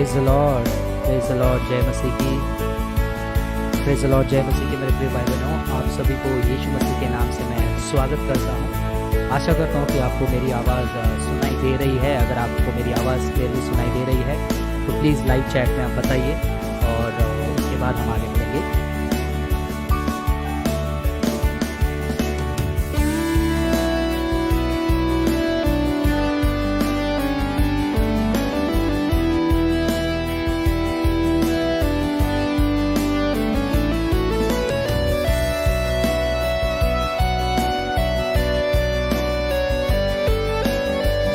Praise the Lord, praise the Lord, जय मसीह की, praise the Lord, जय मसीह की। मेरे प्रिय भाई बहनों, आप सभी को यीशु मसीह के नाम से मैं स्वागत करता हूँ। आशा करता हूँ कि आपको मेरी आवाज़ सुनाई दे रही है। अगर आपको मेरी आवाज़ क्लियरली सुनाई दे रही है तो प्लीज़ लाइव चैट में आप बताइए और उसके बाद हम आगे बढ़ेंगे।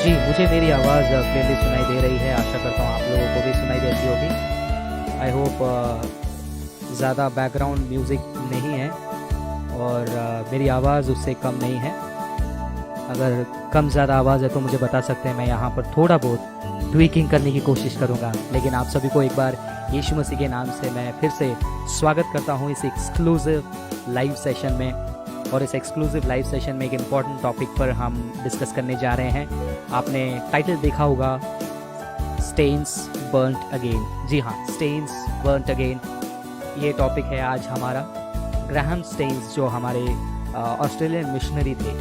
जी, मुझे मेरी आवाज़ क्लियरली सुनाई दे रही है। आशा करता हूँ आप लोगों को भी सुनाई देती होगी। आई होप ज़्यादा बैकग्राउंड म्यूज़िक नहीं है और मेरी आवाज़ उससे कम नहीं है। अगर कम ज़्यादा आवाज़ है तो मुझे बता सकते हैं, मैं यहाँ पर थोड़ा बहुत ट्वीकिंग करने की कोशिश करूँगा। लेकिन आप सभी को एक बार यीशु मसीह के नाम से मैं फिर से स्वागत करता हूँ इस एक्सक्लूसिव लाइव सेशन में। और इस एक्सक्लूसिव लाइव सेशन में एक इम्पॉर्टेंट टॉपिक पर हम डिस्कस करने जा रहे हैं। आपने टाइटल देखा होगा, स्टेन्स बर्न्ट अगेन। जी हाँ, स्टेन्स बर्न्ट अगेन, ये टॉपिक है आज हमारा। ग्राहम स्टेन्स जो हमारे ऑस्ट्रेलियन मिशनरी थे,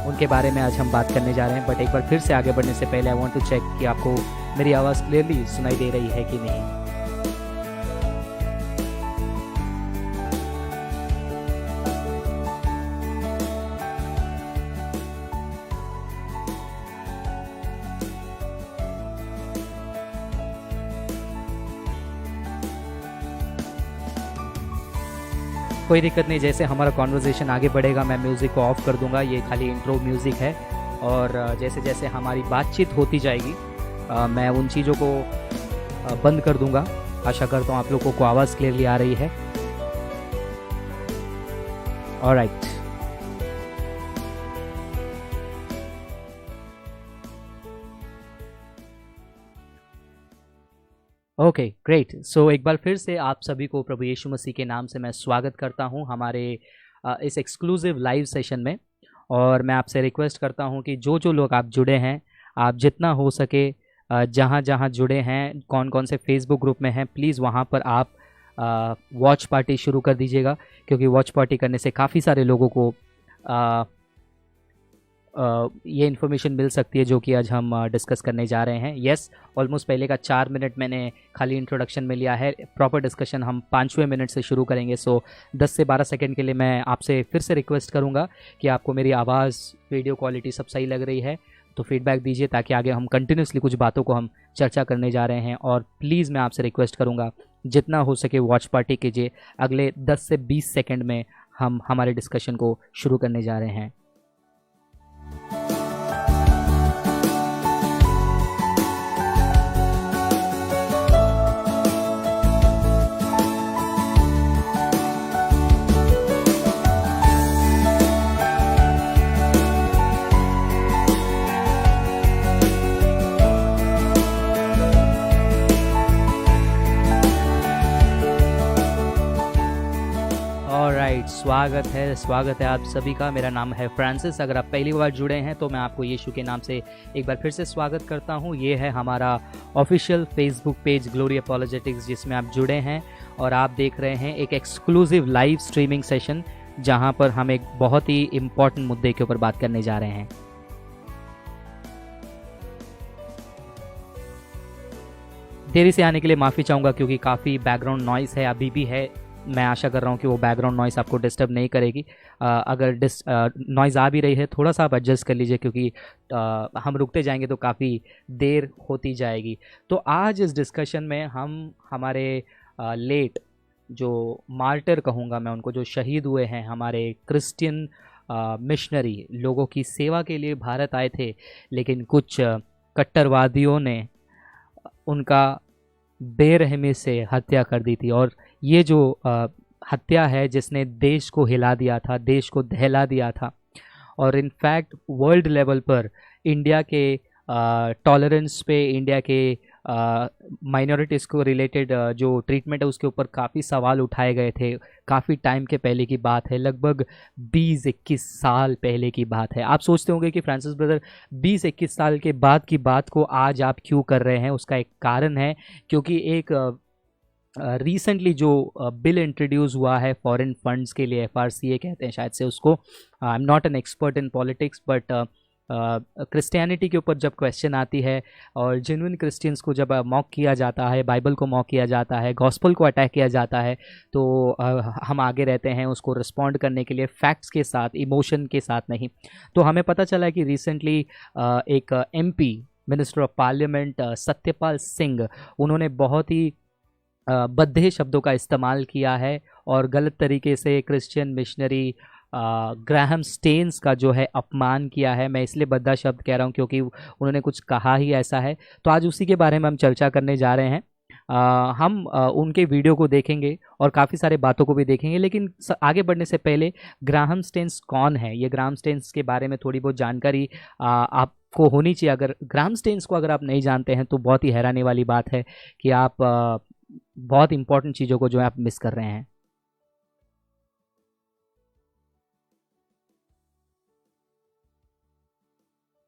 उनके बारे में आज हम बात करने जा रहे हैं। बट एक बार फिर से आगे बढ़ने से पहले आई वांट टू चेक कि आपको मेरी आवाज़ क्लियरली सुनाई दे रही है कि नहीं। कोई दिक्कत नहीं, जैसे हमारा कॉन्वर्जेशन आगे बढ़ेगा मैं म्यूज़िक को ऑफ कर दूंगा। ये खाली इंट्रो म्यूज़िक है और जैसे जैसे हमारी बातचीत होती जाएगी मैं उन चीज़ों को बंद कर दूंगा। आशा करता हूँ आप लोगों को आवाज़ क्लियरली आ रही है। Alright, okay great. सो एक बार फिर से आप सभी को प्रभु यीशु मसीह के नाम से मैं स्वागत करता हूं हमारे इस एक्सक्लूसिव लाइव सेशन में। और मैं आपसे रिक्वेस्ट करता हूं कि जो जो लोग आप जुड़े हैं, आप जितना हो सके जहां जहां जुड़े हैं, कौन कौन से फेसबुक ग्रुप में हैं, प्लीज़ वहां पर आप वॉच पार्टी शुरू कर दीजिएगा। क्योंकि वॉच पार्टी करने से काफ़ी सारे लोगों को ये इन्फॉर्मेशन मिल सकती है जो कि आज हम डिस्कस करने जा रहे हैं। येस, ऑलमोस्ट पहले का 4 मिनट मैंने खाली इंट्रोडक्शन में लिया है। प्रॉपर डिस्कशन हम 5वें मिनट से शुरू करेंगे। सो 10 से 12 सेकंड के लिए मैं आपसे फिर से रिक्वेस्ट करूंगा कि आपको मेरी आवाज़, वीडियो क्वालिटी सब सही लग रही है तो फीडबैक दीजिए, ताकि आगे हम कंटिन्यूसली कुछ बातों को हम चर्चा करने जा रहे हैं। और प्लीज़ मैं आपसे रिक्वेस्ट करूँगा जितना हो सके वॉच पार्टी कीजिए। अगले 10 से 20 सेकेंड में हम हमारे डिस्कशन को शुरू करने जा रहे हैं। स्वागत है आप सभी का। मेरा नाम है फ्रांसिस। अगर आप पहली बार जुड़े हैं तो मैं आपको यीशु के नाम से एक बार फिर से स्वागत करता हूं। ये है हमारा ऑफिशियल फेसबुक पेज ग्लोरी अपॉलोजेटिक्स, जिसमें आप जुड़े हैं और आप देख रहे हैं एक एक्सक्लूसिव लाइव स्ट्रीमिंग सेशन, जहां पर हम एक बहुत ही इम्पॉर्टेंट मुद्दे के ऊपर बात करने जा रहे हैं। देरी से आने के लिए माफ़ी चाहूँगा क्योंकि काफ़ी बैकग्राउंड नॉइस है, अभी भी है। मैं आशा कर रहा हूँ कि वो बैकग्राउंड नॉइस आपको डिस्टर्ब नहीं करेगी। अगर नॉइज़ आ भी रही है, थोड़ा सा आप एडजस्ट कर लीजिए, क्योंकि हम रुकते जाएंगे तो काफ़ी देर होती जाएगी। तो आज इस डिस्कशन में हम हमारे लेट जो मार्टर कहूँगा मैं उनको, जो शहीद हुए हैं, हमारे क्रिश्चियन मिशनरी, लोगों की सेवा के लिए भारत आए थे, लेकिन कुछ कट्टरवादियों ने उनका बेरहमी से हत्या कर दी थी। और ये जो हत्या है जिसने देश को हिला दिया था, देश को दहला दिया था, और इनफैक्ट वर्ल्ड लेवल पर इंडिया के टॉलरेंस पे, इंडिया के माइनॉरिटीज़ को रिलेटेड जो ट्रीटमेंट है उसके ऊपर काफ़ी सवाल उठाए गए थे। काफ़ी टाइम के पहले की बात है, लगभग 20-21 साल पहले की बात है। आप सोचते होंगे कि फ्रांसिस ब्रदर 20-21 साल के बाद की बात को आज आप क्यों कर रहे हैं। उसका एक कारण है, क्योंकि एक रिसेंटली जो बिल इंट्रोड्यूस हुआ है फॉरेन फंड्स के लिए, FRCA कहते हैं शायद से उसको। I am not an expert in politics, but Christianity के ऊपर जब क्वेश्चन आती है और जेन्युइन क्रिश्चियंस को जब मॉक किया जाता है, बाइबल को मॉक किया जाता है, गॉस्पल को अटैक किया जाता है, तो हम आगे रहते हैं उसको रिस्पॉन्ड करने के लिए फैक्ट्स के साथ, इमोशन के साथ नहीं। तो हमें पता चला है कि रिसेंटली एक MP, minister of parliament Satyapal Singh, उन्होंने बहुत ही बद्धे शब्दों का इस्तेमाल किया है और गलत तरीके से क्रिश्चियन मिशनरी ग्राहम स्टेन्स का जो है अपमान किया है। मैं इसलिए बद्दा शब्द कह रहा हूँ क्योंकि उन्होंने कुछ कहा ही ऐसा है। तो आज उसी के बारे में हम चर्चा करने जा रहे हैं। हम उनके वीडियो को देखेंगे और काफ़ी सारे बातों को भी देखेंगे, लेकिन आगे बढ़ने से पहले ग्राहम स्टेन्स कौन है, ये ग्राहम स्टेन्स के बारे में थोड़ी बहुत जानकारी आपको होनी चाहिए। अगर ग्राहम स्टेन्स को अगर आप नहीं जानते हैं तो बहुत ही हैरानी वाली बात है कि आप बहुत इंपॉर्टेंट चीज़ों को जो है आप मिस कर रहे हैं।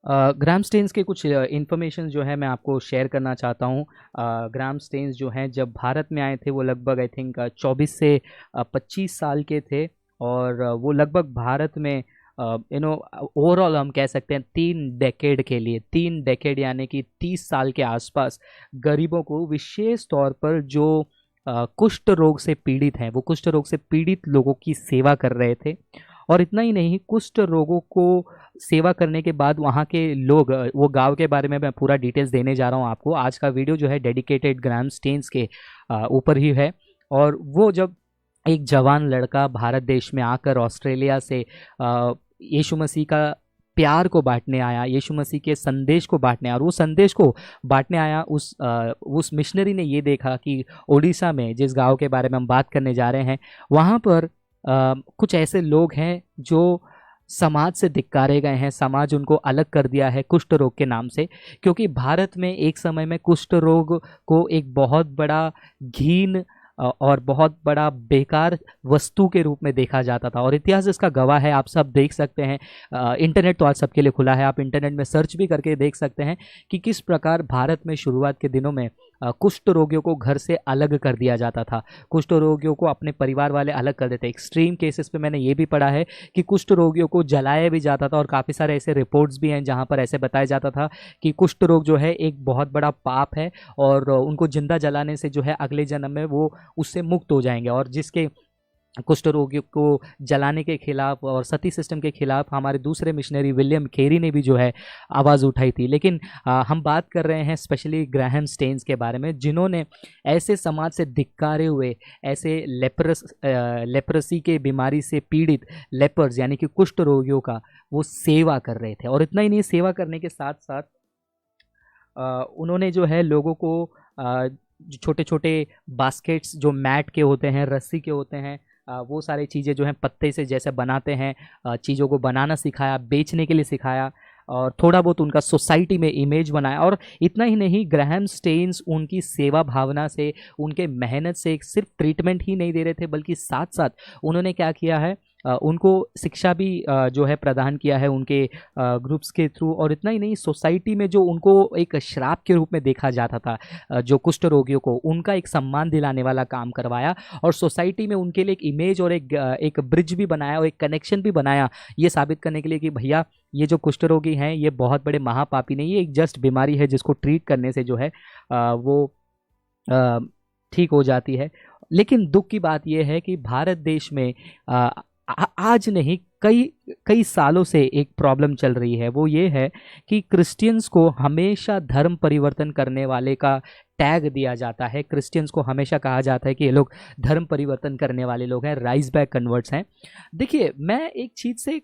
ग्राहम स्टेन्स के कुछ इन्फॉर्मेशन जो है मैं आपको शेयर करना चाहता हूँ। ग्राहम स्टेन्स जो हैं जब भारत में आए थे वो लगभग आई थिंक 24 से 25 साल के थे, और वो लगभग भारत में ओवरऑल हम कह सकते हैं 3 डेकेड के लिए, 3 डेकेड यानी कि 30 साल के आसपास गरीबों को, विशेष तौर पर जो कुष्ठ रोग से पीड़ित हैं, वो कुष्ठ रोग से पीड़ित लोगों की सेवा कर रहे थे। और इतना ही नहीं, कुष्ठ रोगों को सेवा करने के बाद वहाँ के लोग, वो गांव के बारे में मैं पूरा डिटेल्स देने जा रहा हूँ आपको। आज का वीडियो जो है डेडिकेटेड ग्राहम स्टेन्स के ऊपर ही है। और वो जब एक जवान लड़का भारत देश में आकर ऑस्ट्रेलिया से यीशु मसीह का प्यार को बांटने आया, यीशु मसीह के संदेश को बांटने आया, और वो संदेश को बांटने आया, उस मिशनरी ने ये देखा कि उड़ीसा में, जिस गांव के बारे में हम बात करने जा रहे हैं, वहाँ पर कुछ ऐसे लोग हैं जो समाज से धिक्कारे गए हैं। समाज उनको अलग कर दिया है कुष्ठ रोग के नाम से, क्योंकि भारत में एक समय में कुष्ठ रोग को एक बहुत बड़ा घीन और बहुत बड़ा बेकार वस्तु के रूप में देखा जाता था। और इतिहास इसका गवाह है, आप सब देख सकते हैं। इंटरनेट तो आज सबके लिए खुला है, आप इंटरनेट में सर्च भी करके देख सकते हैं कि किस प्रकार भारत में शुरुआत के दिनों में कुष्ठ रोगियों को घर से अलग कर दिया जाता था। कुष्ठ रोगियों को अपने परिवार वाले अलग कर देते। एक्सट्रीम केसेस पे मैंने ये भी पढ़ा है कि कुष्ठ रोगियों को जलाया भी जाता था, और काफ़ी सारे ऐसे रिपोर्ट्स भी हैं जहाँ पर ऐसे बताया जाता था कि कुष्ठ रोग जो है एक बहुत बड़ा पाप है, और उनको जिंदा जलाने से जो है अगले जन्म में वो उससे मुक्त हो जाएंगे। और जिसके कुष्ठ रोगियों को जलाने के खिलाफ और सती सिस्टम के खिलाफ हमारे दूसरे मिशनरी विलियम केरी ने भी जो है आवाज़ उठाई थी। लेकिन हम बात कर रहे हैं स्पेशली ग्राहम स्टेन्स के बारे में, जिन्होंने ऐसे समाज से धिक्कारे हुए, ऐसे लेप्रसी के बीमारी से पीड़ित लेपर्स यानी कि कुष्ठ रोगियों का वो सेवा कर रहे थे। और इतना ही नहीं, सेवा करने के साथ साथ उन्होंने जो है लोगों को छोटे छोटे बास्केट्स जो मैट के होते हैं, रस्सी के होते हैं, वो सारी चीज़ें जो हैं पत्ते से जैसे बनाते हैं, चीज़ों को बनाना सिखाया, बेचने के लिए सिखाया, और थोड़ा बहुत उनका सोसाइटी में इमेज बनाया। और इतना ही नहीं, ग्राहम स्टेन्स उनकी सेवा भावना से, उनके मेहनत से सिर्फ ट्रीटमेंट ही नहीं दे रहे थे, बल्कि साथ साथ उन्होंने क्या किया है, उनको शिक्षा भी जो है प्रदान किया है उनके ग्रुप्स के थ्रू। और इतना ही नहीं, सोसाइटी में जो उनको एक श्राप के रूप में देखा जाता था, जो कुष्ठ रोगियों को, उनका एक सम्मान दिलाने वाला काम करवाया, और सोसाइटी में उनके लिए एक इमेज और एक ब्रिज भी बनाया और एक कनेक्शन भी बनाया, ये साबित करने के लिए कि भैया ये जो कुष्ठ रोगी हैं ये बहुत बड़े महापापी नहीं, ये एक जस्ट बीमारी है जिसको ट्रीट करने से जो है वो ठीक हो जाती है। लेकिन दुख की बात यह है कि भारत देश में आज नहीं, कई सालों से एक प्रॉब्लम चल रही है। वो ये है कि क्रिश्चियंस को हमेशा धर्म परिवर्तन करने वाले का टैग दिया जाता है। क्रिश्चियंस को हमेशा कहा जाता है कि ये लोग धर्म परिवर्तन करने वाले लोग हैं, राइज बैक कन्वर्ट्स हैं। देखिए, मैं एक चीज़ से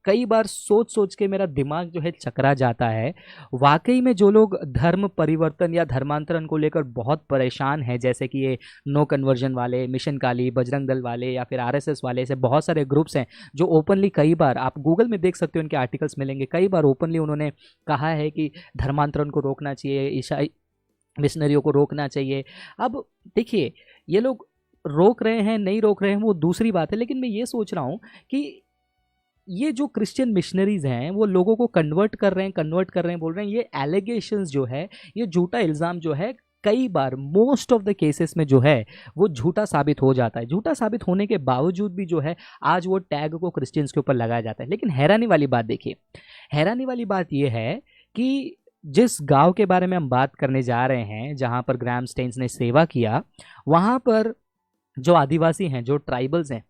कई बार सोच सोच के मेरा दिमाग जो है चकरा जाता है। वाकई में जो लोग धर्म परिवर्तन या धर्मांतरण को लेकर बहुत परेशान हैं, जैसे कि ये नो कन्वर्जन वाले, मिशन काली, बजरंग दल वाले या फिर RSS वाले, ऐसे बहुत सारे ग्रुप्स हैं जो ओपनली, कई बार आप गूगल में देख सकते हो, उनके आर्टिकल्स मिलेंगे, कई बार ओपनली उन्होंने कहा है कि धर्मांतरण को रोकना चाहिए, मिशनरियों को रोकना चाहिए। अब देखिए, ये लोग रोक रहे हैं नहीं रोक रहे हैं वो दूसरी बात है, लेकिन मैं ये सोच रहा हूँ कि ये जो क्रिश्चियन मिशनरीज हैं वो लोगों को कन्वर्ट कर रहे हैं बोल रहे हैं, ये एलिगेशंस जो है, ये झूठा इल्ज़ाम जो है, कई बार मोस्ट ऑफ द केसेस में जो है वो झूठा साबित हो जाता है। झूठा साबित होने के बावजूद भी जो है आज वो टैग को क्रिश्चियंस के ऊपर लगाया जाता है। लेकिन हैरानी वाली बात देखिए, हैरानी वाली बात ये है कि जिस गांव के बारे में हम बात करने जा रहे हैं जहां पर ग्राहम स्टेन्स ने सेवा किया, वहां पर जो आदिवासी हैं, जो ट्राइबल्स हैं,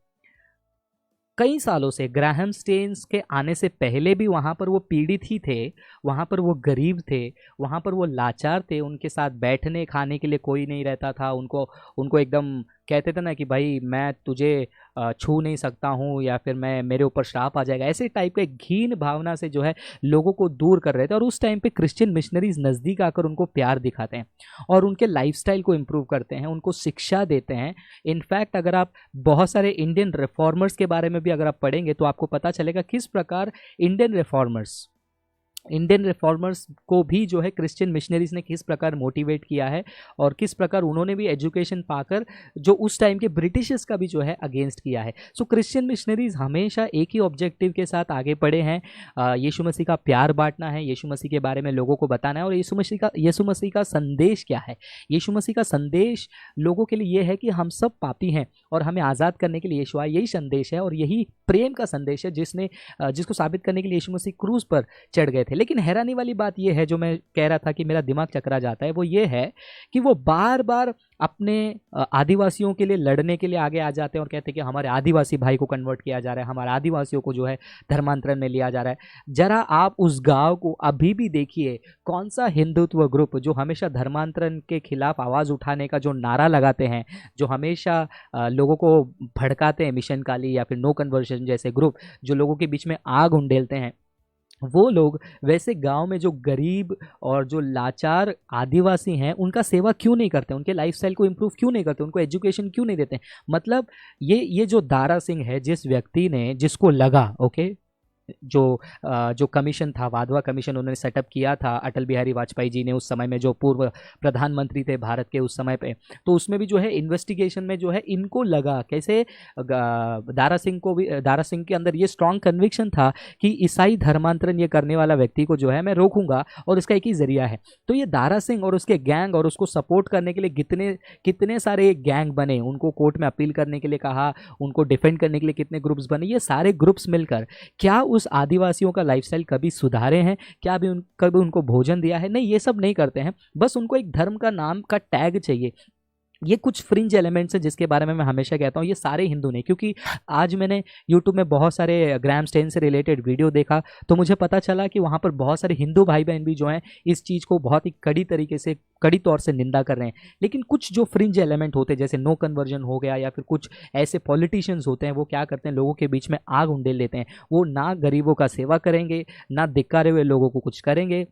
कई सालों से ग्राहम स्टेन्स के आने से पहले भी वहाँ पर वो पीड़ित ही थे, वहाँ पर वो गरीब थे, वहाँ पर वो लाचार थे, उनके साथ बैठने खाने के लिए कोई नहीं रहता था। उनको उनको एकदम कहते थे ना कि भाई मैं तुझे छू नहीं सकता हूँ, या फिर मैं मेरे ऊपर श्राप आ जाएगा, ऐसे टाइप के घीन भावना से जो है लोगों को दूर कर रहे थे। और उस टाइम पे क्रिश्चियन मिशनरीज नज़दीक आकर उनको प्यार दिखाते हैं और उनके लाइफस्टाइल को इम्प्रूव करते हैं, उनको शिक्षा देते हैं। इनफैक्ट अगर आप बहुत सारे इंडियन रिफॉर्मर्स के बारे में भी अगर आप पढ़ेंगे तो आपको पता चलेगा किस प्रकार इंडियन रिफॉर्मर्स को भी जो है क्रिश्चियन मिशनरीज ने किस प्रकार मोटिवेट किया है, और किस प्रकार उन्होंने भी एजुकेशन पाकर जो उस टाइम के ब्रिटिशर्स का भी जो है अगेंस्ट किया है। सो क्रिश्चियन मिशनरीज हमेशा एक ही ऑब्जेक्टिव के साथ आगे बढ़े हैं, यीशु मसीह का प्यार बांटना है, यीशु मसीह के बारे में लोगों को बताना है। और यीशु मसीह का संदेश क्या है? यीशु मसीह का संदेश लोगों के लिए यह है कि हम सब पापी हैं और हमें आज़ाद करने के लिए यीशु आया, यही संदेश है और यही प्रेम का संदेश है जिसको साबित करने के लिए यीशु मसीह क्रूज पर चढ़ गए थे। लेकिन हैरानी वाली बात यह है, जो मैं कह रहा था कि मेरा दिमाग चकरा जाता है, वो ये है कि वो बार बार अपने आदिवासियों के लिए लड़ने के लिए आगे आ जाते हैं और कहते हैं कि हमारे आदिवासी भाई को कन्वर्ट किया जा रहा है, हमारे आदिवासियों को जो है धर्मांतरण में लिया जा रहा है। जरा आप उस गांव को अभी भी देखिए, कौन सा हिंदुत्व ग्रुप जो हमेशा धर्मांतरण के खिलाफ आवाज़ उठाने का जो नारा लगाते हैं, जो हमेशा लोगों को भड़काते हैं, मिशन काली या फिर नो कन्वर्जन जैसे ग्रुप जो लोगों के बीच में आग उंडेलते हैं, वो लोग वैसे गांव में जो गरीब और जो लाचार आदिवासी हैं उनका सेवा क्यों नहीं करते, उनके लाइफस्टाइल को इम्प्रूव क्यों नहीं करते, उनको एजुकेशन क्यों नहीं देते? मतलब ये जो दारा सिंह है, जिस व्यक्ति ने, जिसको लगा ओके, जो कमीशन था, वाधवा कमीशन उन्होंने सेटअप किया था अटल बिहारी वाजपेयी जी ने उस समय में, जो पूर्व प्रधानमंत्री थे भारत के उस समय पे, तो उसमें भी जो है इन्वेस्टिगेशन में जो है इनको लगा कैसे, दारा सिंह के अंदर ये स्ट्रांग कन्विक्शन था कि ईसाई धर्मांतरण ये करने वाला व्यक्ति को जो है मैं रोकूंगा और इसका एक ही जरिया है। तो ये दारा सिंह और उसके गैंग और उसको सपोर्ट करने के लिए कितने सारे गैंग बने, उनको कोर्ट में अपील करने के लिए कहा, उनको डिफेंड करने के लिए कितने ग्रुप्स बने, ये सारे ग्रुप्स मिलकर क्या उस आदिवासियों का लाइफस्टाइल कभी सुधारे हैं? क्या कभी उनको भोजन दिया है? नहीं, ये सब नहीं करते हैं। बस उनको एक धर्म का नाम का टैग चाहिए। ये कुछ फ्रिंज एलिमेंट्स है जिसके बारे में मैं हमेशा कहता हूँ ये सारे हिंदू नहीं, क्योंकि आज मैंने यूट्यूब में बहुत सारे ग्राहम स्टेन से रिलेटेड वीडियो देखा तो मुझे पता चला कि वहाँ पर बहुत सारे हिंदू भाई बहन भी जो हैं इस चीज़ को बहुत ही कड़ी तौर से निंदा कर रहे हैं। लेकिन कुछ जो फ्रिंज एलिमेंट होते हैं, जैसे नो कन्वर्जन हो गया, या फिर कुछ ऐसे पॉलिटिशियंस होते हैं, वो क्या करते हैं, लोगों के बीच में आग उंडेल लेते हैं। वो ना गरीबों का सेवा करेंगे, ना धिक्कारे हुए लोगों को कुछ करेंगे,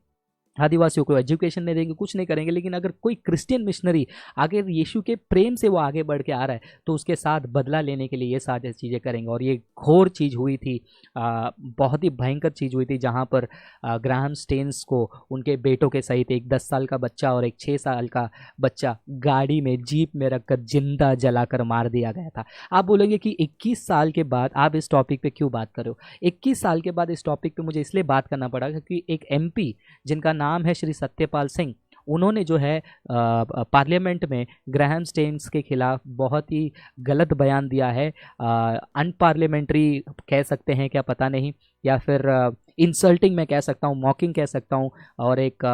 आदिवासियों को एजुकेशन नहीं देंगे, कुछ नहीं करेंगे। लेकिन अगर कोई क्रिश्चियन मिशनरी आगे यीशु के प्रेम से वो आगे बढ़ के आ रहा है तो उसके साथ बदला लेने के लिए ये सारी चीज़ें करेंगे। और ये घोर चीज़ हुई थी, बहुत ही भयंकर चीज़ हुई थी, जहाँ पर ग्राहम स्टेन्स को उनके बेटों के सहित एक 10 साल का बच्चा और एक 6 साल का बच्चा गाड़ी में, जीप में रखकर जिंदा जलाकर मार दिया गया था। आप बोलेंगे कि 21 साल के बाद आप इस टॉपिक पे क्यों बात कर रहे हो? 21 साल के बाद इस टॉपिक पे मुझे इसलिए बात करना पड़ा क्योंकि एक एमपी जिनका नाम है श्री सत्यपाल सिंह, उन्होंने जो है पार्लियामेंट में ग्राहम स्टेन्स के खिलाफ बहुत ही गलत बयान दिया है। अनपार्लियामेंट्री कह सकते हैं क्या पता नहीं, या फिर इंसल्टिंग मैं कह सकता हूँ, मॉकिंग कह सकता हूँ। और एक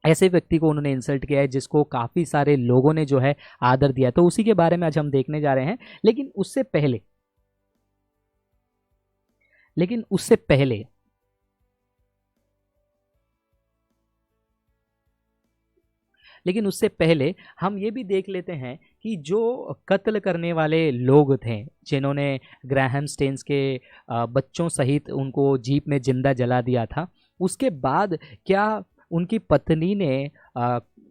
ऐसे व्यक्ति को उन्होंने इंसल्ट किया है जिसको काफ़ी सारे लोगों ने जो है आदर दिया। तो उसी के बारे में आज हम देखने जा रहे हैं। लेकिन उससे पहले हम ये भी देख लेते हैं कि जो कत्ल करने वाले लोग थे, जिन्होंने ग्राहम स्टेन्स के बच्चों सहित उनको जीप में जिंदा जला दिया था, उसके बाद क्या उनकी पत्नी ने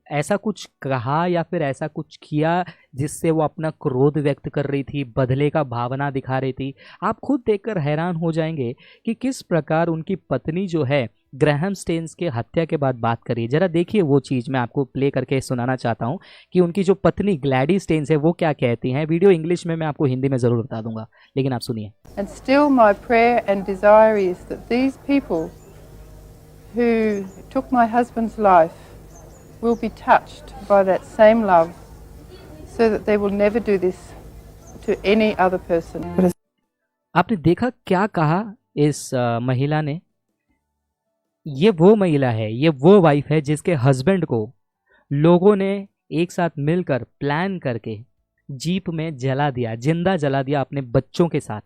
ऐसा कुछ कहा या फिर ऐसा कुछ किया जिससे वो अपना क्रोध व्यक्त कर रही थी, बदले का भावना दिखा रही थी? आप खुद देखकर हैरान हो जाएंगे कि किस प्रकार उनकी पत्नी जो है ग्राहम स्टेन्स के हत्या के बाद बात करिए। जरा देखिए वो चीज़ मैं आपको प्ले करके सुनाना चाहता हूँ कि उनकी जो पत्नी ग्लैडी स्टेन्स है वो क्या कहती हैं। वीडियो इंग्लिश में मैं आपको हिंदी में ज़रूर बता दूंगा, लेकिन आप सुनिए। And still my prayer and desire is that these people who took my husband's life will be touched by that same love so that they will never do this to any other person. आपने देखा क्या कहा इस महिला ने। ये वो महिला है, ये वो वाइफ है जिसके हस्बैंड को लोगों ने एक साथ मिलकर प्लान करके जीप में जला दिया, जिंदा जला दिया अपने बच्चों के साथ।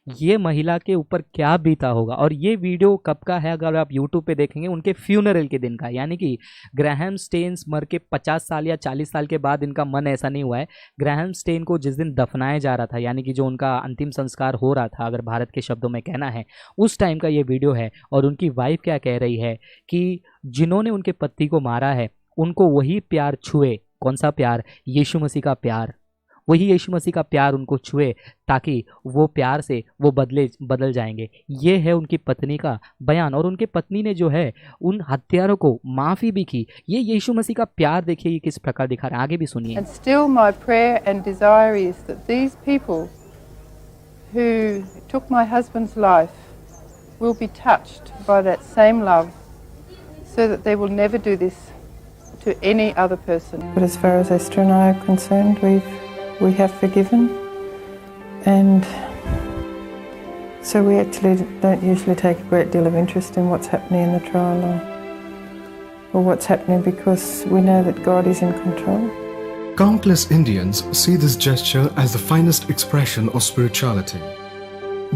ये महिला के ऊपर क्या बीता होगा। और ये वीडियो कब का है अगर आप यूट्यूब पे देखेंगे, उनके फ्यूनरल के दिन का, यानी कि ग्राहम स्टेन्स मर के 50 साल या 40 साल के बाद इनका मन ऐसा नहीं हुआ है। ग्राहम स्टेन को जिस दिन दफनाया जा रहा था, यानी कि जो उनका अंतिम संस्कार हो रहा था, अगर भारत के शब्दों में कहना है, उस टाइम का ये वीडियो है। और उनकी वाइफ क्या कह रही है कि जिन्होंने उनके पति को मारा है उनको वही प्यार छुए। कौन सा प्यार? यीशु मसीह का प्यार। वही यीशु मसीह का प्यार उनको छुए ताकि वो प्यार से वो बदल जाएंगे। ये है उनकी पत्नी का बयान। और उनके पत्नी ने जो है उन हत्यारों को माफ़ी भी की। ये यीशु मसीह का प्यार देखिए ये किस प्रकार दिखा रहा है, आगे भी सुनिए। And still my prayer and desire is that these people who took my husband's life will be touched by that same love so that they will never do this to any other person. But as far as Esther and I are concerned, we have forgiven, and so we actually don't usually take a great deal of interest in what's happening in the trial or what's happening, because we know that God is in control. Countless Indians see this gesture as the finest expression of spirituality.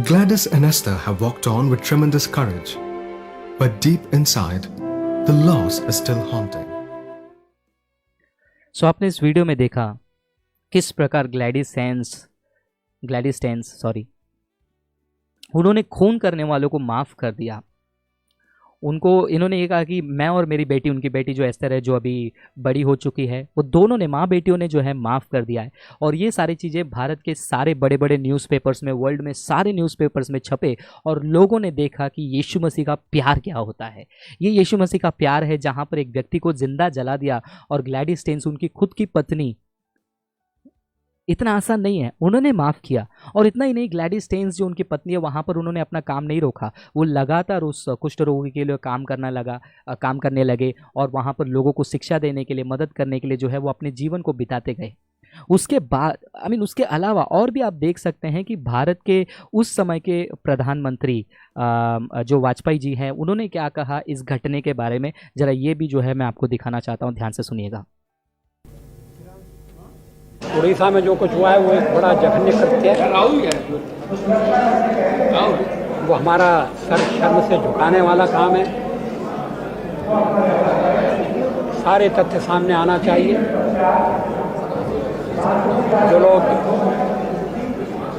Gladys and Esther have walked on with tremendous courage, but deep inside, the loss is still haunting. So आपने इस video में देखा किस प्रकार Glady stains उन्होंने खून करने वालों को माफ़ कर दिया। उनको इन्होंने ये कहा कि मैं और मेरी बेटी, उनकी बेटी जो एस्तर है, जो अभी बड़ी हो चुकी है, वो दोनों ने, माँ बेटियों ने जो है माफ़ कर दिया है। और ये सारी चीज़ें भारत के सारे बड़े बड़े न्यूज़पेपर्स में, वर्ल्ड में सारे न्यूज़पेपर्स में छपे और लोगों ने देखा कि यीशु मसीह का प्यार क्या होता है। ये यीशु मसीह का प्यार है जहाँ पर एक व्यक्ति को जिंदा जला दिया। और ग्लैडी स्टेन्स, उनकी खुद की पत्नी, इतना आसान नहीं है, उन्होंने माफ़ किया। और इतना ही नहीं, ग्लैडी स्टेन्स जो उनकी पत्नी है, वहाँ पर उन्होंने अपना काम नहीं रोका। वो लगातार उस कुष्ठ रोगी के लिए काम करने लगे और वहाँ पर लोगों को शिक्षा देने के लिए, मदद करने के लिए जो है वो अपने जीवन को बिताते गए। उसके बाद उसके अलावा और भी आप देख सकते हैं कि भारत के उस समय के प्रधानमंत्री जो वाजपेयी जी हैं, उन्होंने क्या कहा इस घटने के बारे में। ज़रा ये भी जो है मैं आपको दिखाना चाहता हूँ, ध्यान से सुनिएगा। उड़ीसा में जो कुछ हुआ है वो एक बड़ा जघन्य कृत्य है। वो हमारा सर शर्म से झुकाने वाला काम है। सारे तथ्य सामने आना चाहिए। जो लोग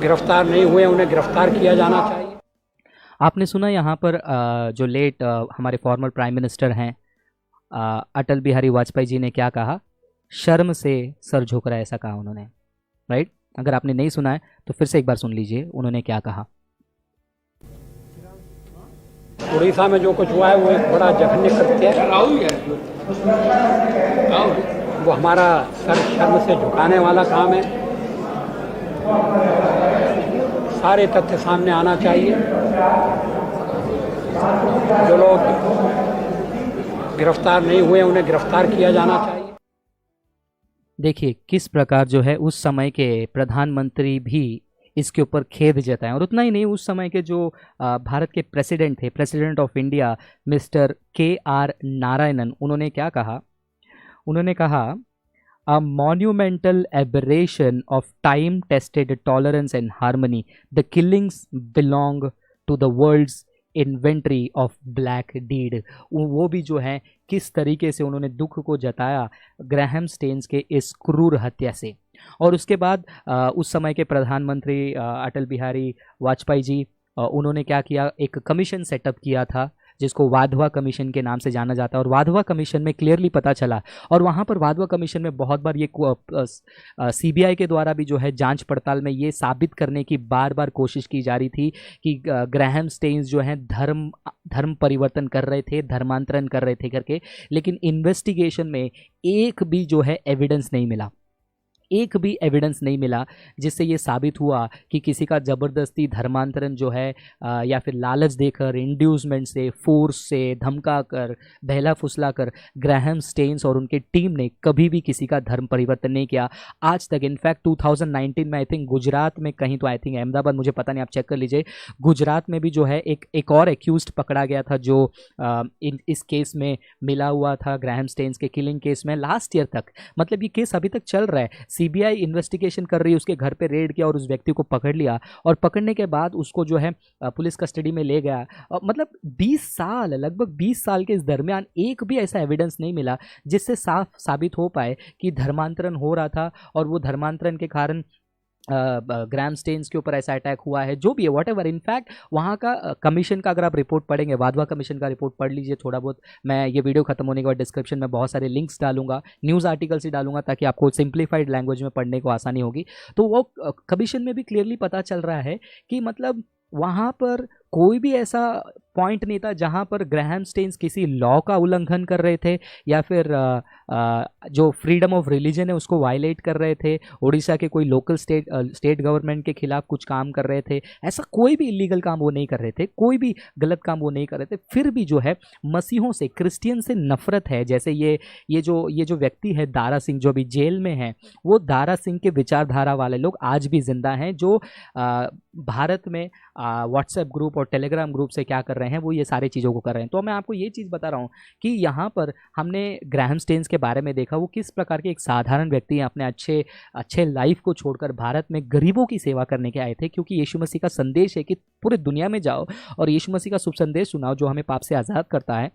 गिरफ्तार नहीं हुए उन्हें गिरफ्तार किया जाना चाहिए। आपने सुना यहाँ पर जो लेट हमारे फॉर्मर प्राइम मिनिस्टर हैं अटल बिहारी वाजपेयी जी ने क्या कहा, शर्म से सर झुक रहा है, ऐसा कहा उन्होंने, राइट। अगर आपने नहीं सुना है तो फिर से एक बार सुन लीजिए उन्होंने क्या कहा। उड़ीसा में जो कुछ हुआ है वो एक बड़ा जघन्य कृत्य है। वो हमारा सर शर्म से झुकाने वाला काम है। सारे तथ्य सामने आना चाहिए। जो लोग गिरफ्तार नहीं हुए उन्हें गिरफ्तार किया जाना चाहिए। देखिए किस प्रकार जो है उस समय के प्रधानमंत्री भी इसके ऊपर खेद जताएं। और उतना ही नहीं, उस समय के जो भारत के प्रेसिडेंट थे, president of India mister KR Narayanan, उन्होंने क्या कहा, उन्होंने कहा a monumental aberration of time tested tolerance and harmony, the killings belong to the world's inventory of black deed. वो भी जो है किस तरीके से उन्होंने दुख को जताया ग्राहम स्टेन्स के इस क्रूर हत्या से। और उसके बाद उस समय के प्रधानमंत्री अटल बिहारी वाजपेयी जी, उन्होंने क्या किया, एक कमीशन सेटअप किया था जिसको वाधवा कमीशन के नाम से जाना जाता है। और वाधवा कमीशन में क्लियरली पता चला, और वहाँ पर वाधवा कमीशन में बहुत बार ये सीबीआई के द्वारा भी जो है जांच पड़ताल में ये साबित करने की बार बार कोशिश की जा रही थी कि ग्राहम स्टेन्स जो है धर्म परिवर्तन कर रहे थे, धर्मांतरण कर रहे थे करके, लेकिन इन्वेस्टिगेशन में एक भी जो है एविडेंस नहीं मिला, एक भी एविडेंस नहीं मिला जिससे ये साबित हुआ कि किसी का ज़बरदस्ती धर्मांतरण जो है या फिर लालच देकर, इंड्यूसमेंट से, फोर्स से, धमका कर, बहला फुसला कर ग्राहम स्टेन्स और उनके टीम ने कभी भी किसी का धर्म परिवर्तन नहीं किया आज तक। इनफैक्ट 2019 में आई थिंक गुजरात में कहीं, तो आई थिंक अहमदाबाद, मुझे पता नहीं, आप चेक कर लीजिए, गुजरात में भी जो है एक और एक्यूज्ड पकड़ा गया था जो इस केस में मिला हुआ था, ग्राहम स्टेन्स के किलिंग केस में लास्ट ईयर तक। मतलब ये केस अभी तक चल रहा है, सीबीआई इन्वेस्टिगेशन कर रही है, उसके घर पे रेड किया और उस व्यक्ति को पकड़ लिया, और पकड़ने के बाद उसको जो है पुलिस कस्टडी में ले गया। मतलब 20 साल, लगभग 20 साल के इस दरमियान एक भी ऐसा एविडेंस नहीं मिला जिससे साफ साबित हो पाए कि धर्मांतरण हो रहा था और वो धर्मांतरण के कारण ग्राहम स्टेन्स के ऊपर ऐसा अटैक हुआ है, जो भी है, वॉट एवर। इनफैक्ट वहाँ का कमीशन का अगर आप रिपोर्ट पढ़ेंगे, वाधवा कमीशन का रिपोर्ट पढ़ लीजिए थोड़ा बहुत, मैं ये वीडियो खत्म होने के बाद डिस्क्रिप्शन में बहुत सारे लिंक्स डालूंगा, न्यूज़ आर्टिकल्स ही डालूंगा ताकि आपको सिंप्लीफाइड लैंग्वेज में पढ़ने को आसानी होगी। तो वो कमीशन में भी क्लियरली पता चल रहा है कि मतलब वहाँ पर कोई भी ऐसा पॉइंट नहीं था जहाँ पर ग्राहम स्टेन्स किसी लॉ का उल्लंघन कर रहे थे या फिर जो फ्रीडम ऑफ रिलीजन है उसको वायलेट कर रहे थे, उड़ीसा के कोई लोकल स्टेट गवर्नमेंट के खिलाफ कुछ काम कर रहे थे। ऐसा कोई भी इलीगल काम वो नहीं कर रहे थे, कोई भी गलत काम वो नहीं कर रहे थे। फिर भी जो है मसीहों से, क्रिश्चियन से नफरत है। जैसे ये जो व्यक्ति है दारा सिंह, जो अभी जेल में है, वो दारा सिंह के विचारधारा वाले लोग आज भी जिंदा हैं, जो भारत में व्हाट्सएप ग्रुप और टेलीग्राम ग्रुप से क्या कर रहे हैं, वो ये सारी चीज़ों को कर रहे हैं। तो मैं आपको ये चीज़ बता रहा हूँ कि यहाँ पर हमने ग्राहम स्टेन्स के बारे में देखा, वो किस प्रकार के एक साधारण व्यक्ति हैं, अपने अच्छे लाइफ को छोड़कर भारत में गरीबों की सेवा करने के आए थे, क्योंकि यीशु मसीह का संदेश है कि पूरे दुनिया में जाओ और यीशु मसीह का शुभ संदेश सुनाओ जो हमें पाप से आज़ाद करता है।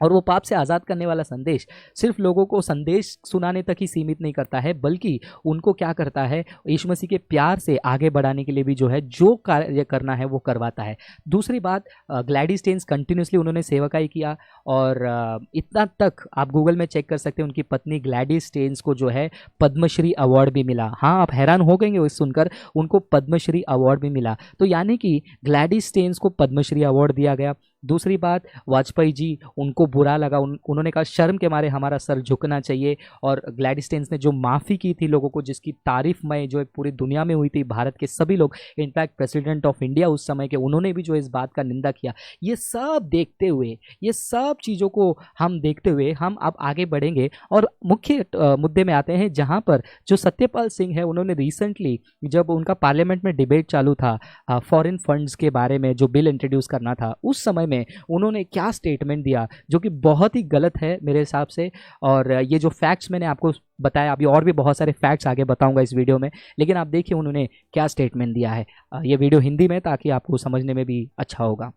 और वो पाप से आज़ाद करने वाला संदेश सिर्फ लोगों को संदेश सुनाने तक ही सीमित नहीं करता है, बल्कि उनको क्या करता है, यीशु मसीह के प्यार से आगे बढ़ाने के लिए भी जो है जो कार्य करना है वो करवाता है। दूसरी बात, ग्लैडी स्टेन्स कंटिन्यूसली उन्होंने सेवकाई किया, और इतना तक आप गूगल में चेक कर सकते हैं, उनकी पत्नी ग्लैडी स्टेन्स को जो है पद्मश्री अवार्ड भी मिला। हाँ, आप हैरान हो गएंगे वो सुनकर, उनको पद्मश्री अवार्ड भी मिला। तो यानी कि ग्लैडी स्टेन्स को पद्मश्री अवार्ड दिया गया। दूसरी बात, वाजपेयी जी, उनको बुरा लगा, उन्होंने कहा शर्म के मारे हमारा सर झुकना चाहिए, और ग्लैडी स्टेन्स ने जो माफ़ी की थी लोगों को, जिसकी तारीफ में जो पूरी दुनिया में हुई थी, भारत के सभी लोग, इनफैक्ट प्रेसिडेंट ऑफ इंडिया उस समय के, उन्होंने भी जो इस बात का निंदा किया। ये सब देखते हुए, ये सब चीज़ों को हम देखते हुए हम अब आगे बढ़ेंगे और मुख्य मुद्दे में आते हैं, जहाँ पर जो सत्यपाल सिंह है, उन्होंने रिसेंटली जब उनका पार्लियामेंट में डिबेट चालू था फॉरेन फंड्स के बारे में, जो बिल इंट्रोड्यूस करना था, उस समय में उन्होंने क्या स्टेटमेंट दिया जो कि बहुत ही गलत है मेरे हिसाब से। और ये जो फैक्ट्स मैंने आपको बताया, अभी और भी बहुत सारे फैक्ट्स आगे बताऊंगा इस वीडियो में, लेकिन आप देखिए उन्होंने क्या स्टेटमेंट दिया है। ये वीडियो हिंदी में, ताकि आपको समझने में भी अच्छा होगा।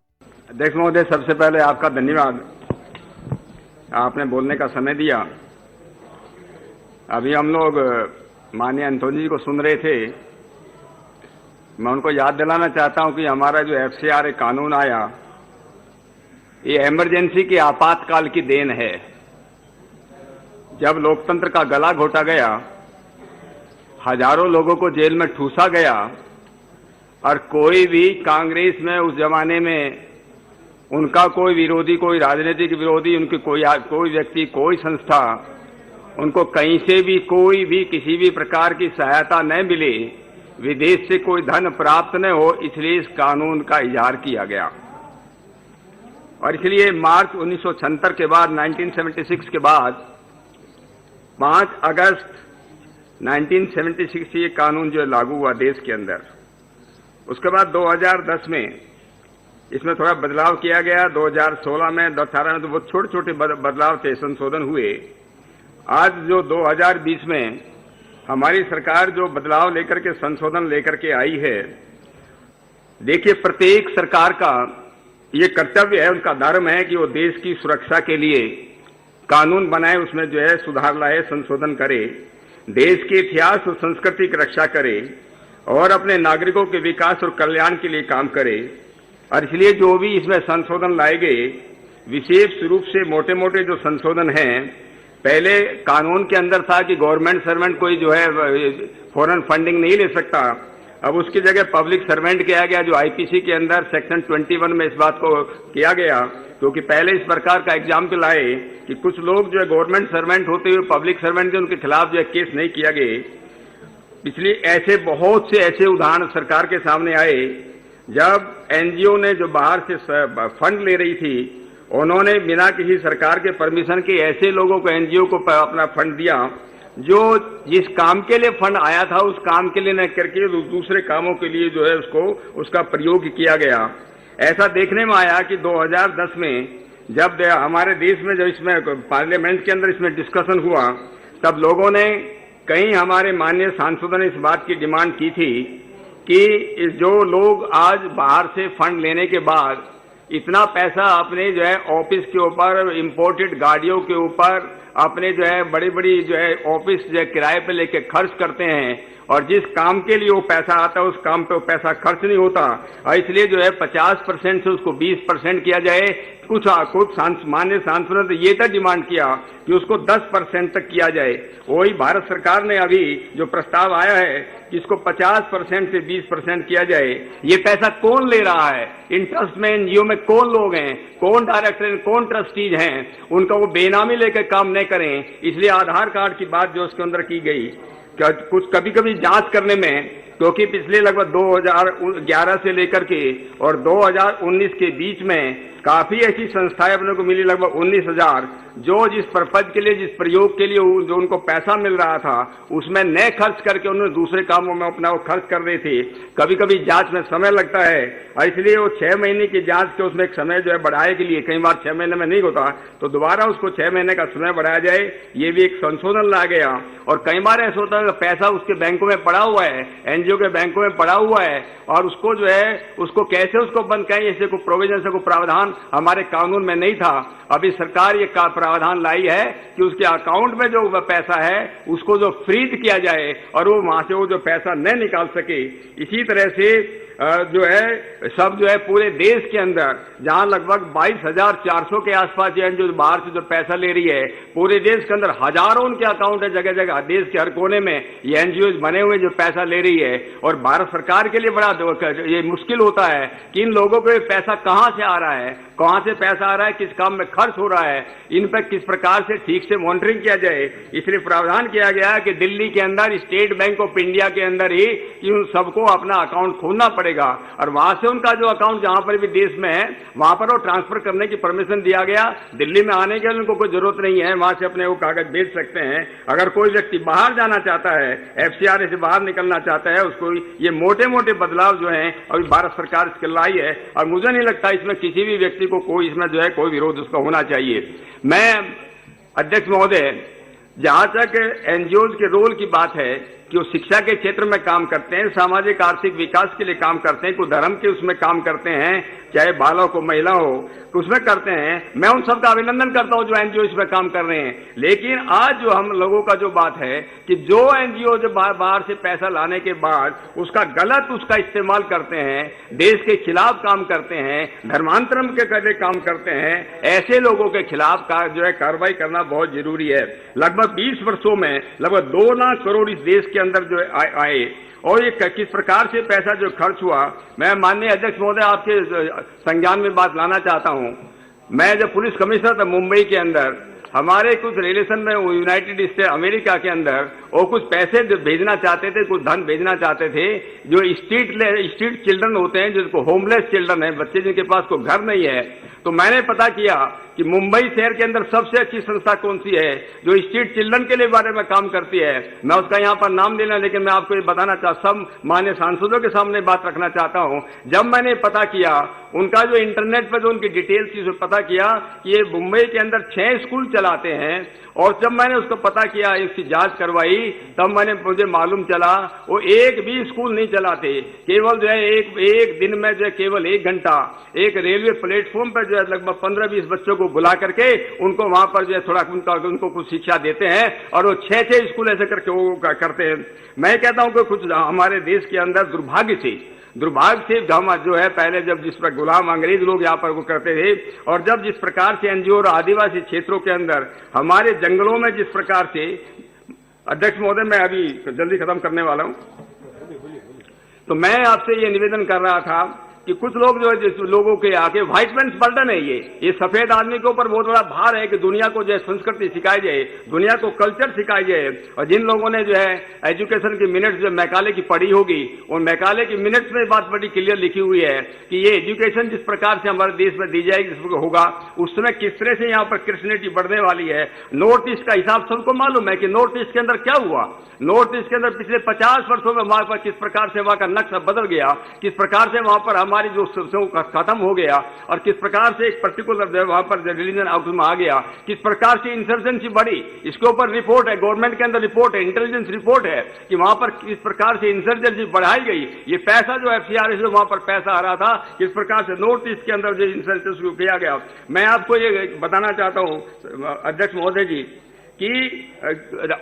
अध्यक्ष महोदय, सबसे पहले आपका धन्यवाद, आपने बोलने का समय दिया। अभी हम लोग माननीय एंथोनी जी को सुन रहे थे, मैं उनको याद दिलाना चाहता हूं कि हमारा जो FCRA कानून आया, ये इमरजेंसी के आपातकाल की देन है। जब लोकतंत्र का गला घोटा गया, हजारों लोगों को जेल में ठूसा गया, और कोई भी कांग्रेस में उस जमाने में उनका कोई विरोधी, कोई राजनीतिक विरोधी, उनकी कोई व्यक्ति, कोई संस्था, उनको कहीं से भी कोई भी किसी भी प्रकार की सहायता न मिले, विदेश से कोई धन प्राप्त न हो, इसलिए इस कानून का इजहार किया गया। और इसलिए मार्च 1976 के बाद, 1976 के बाद 5 अगस्त 1976 से ये कानून जो लागू हुआ देश के अंदर। उसके बाद 2010 में इसमें थोड़ा बदलाव किया गया, 2016 में, 2018 में तो वो छोटे छोटे बदलाव थे, संशोधन हुए। आज जो 2020 में हमारी सरकार जो बदलाव लेकर के, संशोधन लेकर के आई है, देखिए प्रत्येक सरकार का ये कर्तव्य है, उनका धर्म है कि वो देश की सुरक्षा के लिए कानून बनाए, उसमें जो है सुधार लाए, संशोधन करे, देश के इतिहास और संस्कृति की रक्षा करे, और अपने नागरिकों के विकास और कल्याण के लिए काम करे। और इसलिए जो भी इसमें संशोधन लाए गए, विशेष रूप से मोटे मोटे जो संशोधन हैं, पहले कानून के अंदर था कि गवर्नमेंट सर्वेंट कोई जो है फॉरेन फंडिंग नहीं ले सकता, अब उसकी जगह पब्लिक सर्वेंट किया गया, जो आईपीसी के अंदर सेक्शन 21 में इस बात को किया गया, क्योंकि पहले इस प्रकार का एग्जाम्पल आए कि कुछ लोग जो है गवर्नमेंट सर्वेंट होते हुए पब्लिक सर्वेंट थे, उनके खिलाफ जो है केस नहीं किया गए। इसलिए ऐसे बहुत से ऐसे उदाहरण सरकार के सामने आए, जब एनजीओ ने जो बाहर से फंड ले रही थी, उन्होंने बिना किसी सरकार के परमिशन के ऐसे लोगों को, एनजीओ को अपना फंड दिया जो जिस काम के लिए फंड आया था उस काम के लिए न करके दूसरे कामों के लिए जो है उसका प्रयोग किया गया। ऐसा देखने में आया कि 2010 में जब हमारे देश में जब इसमें पार्लियामेंट के अंदर इसमें डिस्कशन हुआ, तब लोगों ने, कई हमारे माननीय सांसदों ने इस बात की डिमांड की थी कि जो लोग आज बाहर से फंड लेने के बाद इतना पैसा अपने जो है ऑफिस के ऊपर, इंपोर्टेड गाड़ियों के ऊपर, अपने जो है बड़ी बड़ी जो है ऑफिस जो है किराए पे लेके खर्च करते हैं, और जिस काम के लिए वो पैसा आता है उस काम पे वो पैसा खर्च नहीं होता, और इसलिए जो है 50% से उसको 20% किया जाए। कुछ माननीय सांसदों ने ये तक डिमांड किया कि उसको 10% तक किया जाए। वही भारत सरकार ने अभी जो प्रस्ताव आया है कि इसको 50% से 20% किया जाए। ये पैसा कौन ले रहा है? इन ट्रस्ट में, एनजीओ में कौन लोग हैं, कौन डायरेक्टर, कौन ट्रस्टीज हैं? उनका वो बेनामी लेकर काम नहीं करें, इसलिए आधार कार्ड की बात जो उसके अंदर की गई, कुछ कभी कभी जांच करने में, क्योंकि पिछले लगभग 2011 से लेकर के और 2019 के बीच में काफी ऐसी संस्थाएं अपने को मिली, लगभग 19,000, जो जिस पर्पज के लिए, जिस प्रयोग के लिए जो उनको पैसा मिल रहा था उसमें न खर्च करके उन्होंने दूसरे कामों में अपना वो खर्च कर रहे थे। कभी कभी जांच में समय लगता है, और इसलिए वो 6 महीने की जांच के उसमें एक समय जो है बढ़ाए के लिए, कई बार 6 महीने में नहीं होता तो दोबारा उसको 6 महीने का समय बढ़ाया जाए, ये भी एक संशोधन ला गया। और कई बार ऐसा होता है पैसा उसके बैंकों में पड़ा हुआ है, एनजीओ के बैंकों में पड़ा हुआ है, और उसको जो है उसको कैसे उसको बंद करें, ऐसे कोई प्रोविजन से कोई प्रावधान हमारे कानून में नहीं था। अभी सरकार ये प्रावधान लाई है कि उसके अकाउंट में जो पैसा है उसको जो फ्रीज किया जाए और वो वहां से वो जो पैसा न निकाल सके। इसी तरह से जो है सब जो है पूरे देश के अंदर, जहां लगभग 22,400 के आसपास जो बाहर से जो पैसा ले रही है, पूरे देश के अंदर हजारों उनके अकाउंट है जगह जगह, देश के हर कोने में ये एनजीओ बने हुए जो पैसा ले रही है। और भारत सरकार के लिए बड़ा ये मुश्किल होता है कि इन लोगों को पैसा कहां से आ रहा है, कहां से पैसा आ रहा है, किस काम में खर्च हो रहा है, इन पर किस प्रकार से ठीक से मॉनिटरिंग किया जाए। इसलिए प्रावधान किया गया कि दिल्ली के अंदर स्टेट बैंक ऑफ इंडिया के अंदर ही इन सबको अपना अकाउंट खोलना पड़ेगा, और वहां से उनका जो अकाउंट जहां पर भी देश में है वहां पर वो ट्रांसफर करने की परमिशन दिया गया। दिल्ली में आने के लिए उनको कोई जरूरत नहीं है, वहां से अपने वो कागज भेज सकते हैं। अगर कोई व्यक्ति बाहर जाना चाहता है, एफसीआरए से बाहर निकलना चाहता है, उसको ये मोटे मोटे बदलाव जो है अभी भारत सरकार इसके लाई है, और मुझे नहीं लगता इसमें किसी भी व्यक्ति को कोई इसमें जो है कोई विरोध उसका होना चाहिए। मैं अध्यक्ष महोदय, जहां तक एनजीओज के रोल की बात है कि वो शिक्षा के क्षेत्र में काम करते हैं, सामाजिक आर्थिक विकास के लिए काम करते हैं, कोई धर्म के उसमें काम करते हैं, चाहे बालक हो महिला हो, उसमें करते हैं। मैं उन सबका अभिनंदन करता हूं जो एनजीओ इसमें काम कर रहे हैं। लेकिन आज जो हम लोगों का जो बात है कि जो एनजीओ जो बाहर से पैसा लाने के बाद उसका गलत उसका इस्तेमाल करते हैं, देश के खिलाफ काम करते हैं, धर्मांतरण के लिए काम करते हैं, ऐसे लोगों के खिलाफ जो है कार्रवाई करना बहुत जरूरी है। लगभग 20 वर्षों में लगभग 2 लाख करोड़ इस देश के अंदर जो आए, और ये किस प्रकार से पैसा जो खर्च हुआ, मैं माननीय अध्यक्ष महोदय आपके संज्ञान में बात लाना चाहता हूं। मैं जब पुलिस कमिश्नर था मुंबई के अंदर, हमारे कुछ रिलेशन में यूनाइटेड स्टेट अमेरिका के अंदर वो कुछ पैसे भेजना चाहते थे, कुछ धन भेजना चाहते थे, जो स्ट्रीट चिल्ड्रन होते हैं, जिनको होमलेस चिल्ड्रन है, बच्चे जिनके पास कोई घर नहीं है। तो मैंने पता किया कि मुंबई शहर के अंदर सबसे अच्छी संस्था कौन सी है जो स्ट्रीट चिल्ड्रन के लिए बारे में काम करती है। मैं उसका यहाँ पर नाम लेना, लेकिन मैं आपको ये बताना सब माननीय सांसदों के सामने बात रखना चाहता हूँ। जब मैंने पता किया उनका जो इंटरनेट पर जो उनकी डिटेल्स थी, पता किया कि ये मुंबई के अंदर 6 स्कूल चलाते हैं, और जब मैंने उसको पता किया, इसकी जांच करवाई, तब मुझे मालूम चला वो एक भी स्कूल नहीं चलाते। केवल जो है एक दिन में जो है केवल 1 घंटा एक रेलवे प्लेटफॉर्म पर जो है लगभग 15-20 बच्चों को बुला करके उनको वहां पर जो है थोड़ा उनको कुछ शिक्षा देते हैं, और वो 6 स्कूल ऐसे करके वो करते हैं। मैं कहता हूं कि कुछ हमारे देश के अंदर दुर्भाग्य से दुर्भाग्य से हम जो है पहले जब जिस पर गुलाम अंग्रेज लोग यहाँ पर वो करते थे, और जब जिस प्रकार से एनजीओ और आदिवासी क्षेत्रों के अंदर हमारे जंगलों में जिस प्रकार से, अध्यक्ष महोदय मैं अभी जल्दी खत्म करने वाला हूं, तो मैं आपसे ये निवेदन कर रहा था कि कुछ लोग जो है जिस लोगों के आके व्हाइट मैन्स बर्डन है, ये सफेद आदमी के ऊपर बहुत बड़ा भार है कि दुनिया को जो है संस्कृति सिखाई जाए, दुनिया को कल्चर सिखाई जाए। और जिन लोगों ने जो है एजुकेशन की मिनट्स जो मैकाले की पढ़ी होगी, उन मैकाले की मिनट्स में बात बड़ी क्लियर लिखी हुई है कि ये एजुकेशन जिस प्रकार से हमारे देश में दी जाएगी, जिस होगा उस समय किस तरह से यहाँ पर क्रिश्चियनिटी बढ़ने वाली है। नॉर्थ ईस्ट का हिसाब सबको मालूम है कि नॉर्थ ईस्ट के अंदर क्या हुआ। नॉर्थ ईस्ट के अंदर पिछले 50 वर्षों में वहां पर किस प्रकार से वहां का नक्शा बदल गया, किस प्रकार से वहां पर हमारी जो खत्म हो गया, और किस प्रकार से एक पर्टिकुलर वहां पर रिलीजन आउट में आ गया, किस प्रकार से इंसर्जेंसी बढ़ी। इसके ऊपर रिपोर्ट है, गवर्नमेंट के अंदर रिपोर्ट है, इंटेलिजेंस रिपोर्ट है कि वहां पर किस प्रकार से इंसर्जेंसी बढ़ाई गई। ये पैसा जो एफसीआरए से वहां पर पैसा आ रहा था, किस प्रकार से नॉर्थ ईस्ट के अंदर जो इंसर्जेंसी को किया गया। मैं आपको ये बताना चाहता हूं अध्यक्ष महोदय जी कि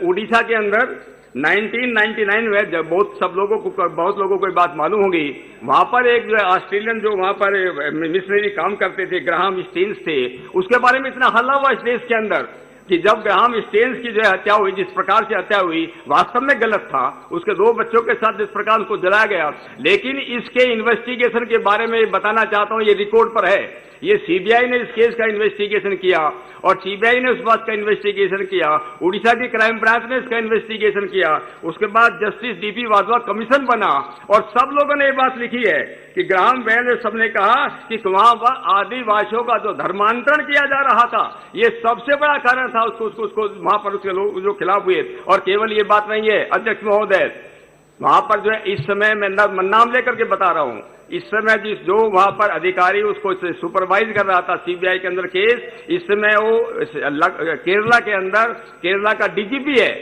उड़ीसा के अंदर 1999 में जब बहुत लोगों को बात मालूम होगी, वहां पर एक जो है ऑस्ट्रेलियन जो वहां पर मिशनरी काम करते थे, ग्राहम स्टेन्स थे, उसके बारे में इतना हल्ला हुआ इस देश के अंदर कि जब ग्राहम स्टेन्स की जो है हत्या हुई, जिस प्रकार से हत्या हुई वास्तव में गलत था। उसके 2 बच्चों के साथ जिस प्रकार उसको जलाया गया, लेकिन इसके इन्वेस्टिगेशन के बारे में बताना चाहता हूं, ये रिकॉर्ड पर है। ये सीबीआई ने इस केस का इन्वेस्टिगेशन किया और सीबीआई ने उस बात का इन्वेस्टिगेशन किया, उड़ीसा की क्राइम ब्रांच ने इसका इन्वेस्टिगेशन किया, उसके बाद जस्टिस डीपी वाधवा कमीशन बना और सब लोगों ने ये बात लिखी है कि ग्राहम बेल सबने कहा कि वहां पर आदिवासियों का जो धर्मांतरण किया जा रहा था, ये सबसे बड़ा कारण था उसको वहां पर उसके लोग जो खिलाफ हुए। और केवल ये बात नहीं है अध्यक्ष महोदय, वहां पर जो है इस समय मैं नाम लेकर के बता रहा हूं, इस समय जो वहां पर अधिकारी उसको सुपरवाइज कर रहा था सीबीआई के अंदर केस, इस समय वो केरला के अंदर केरला का डीजीपी है,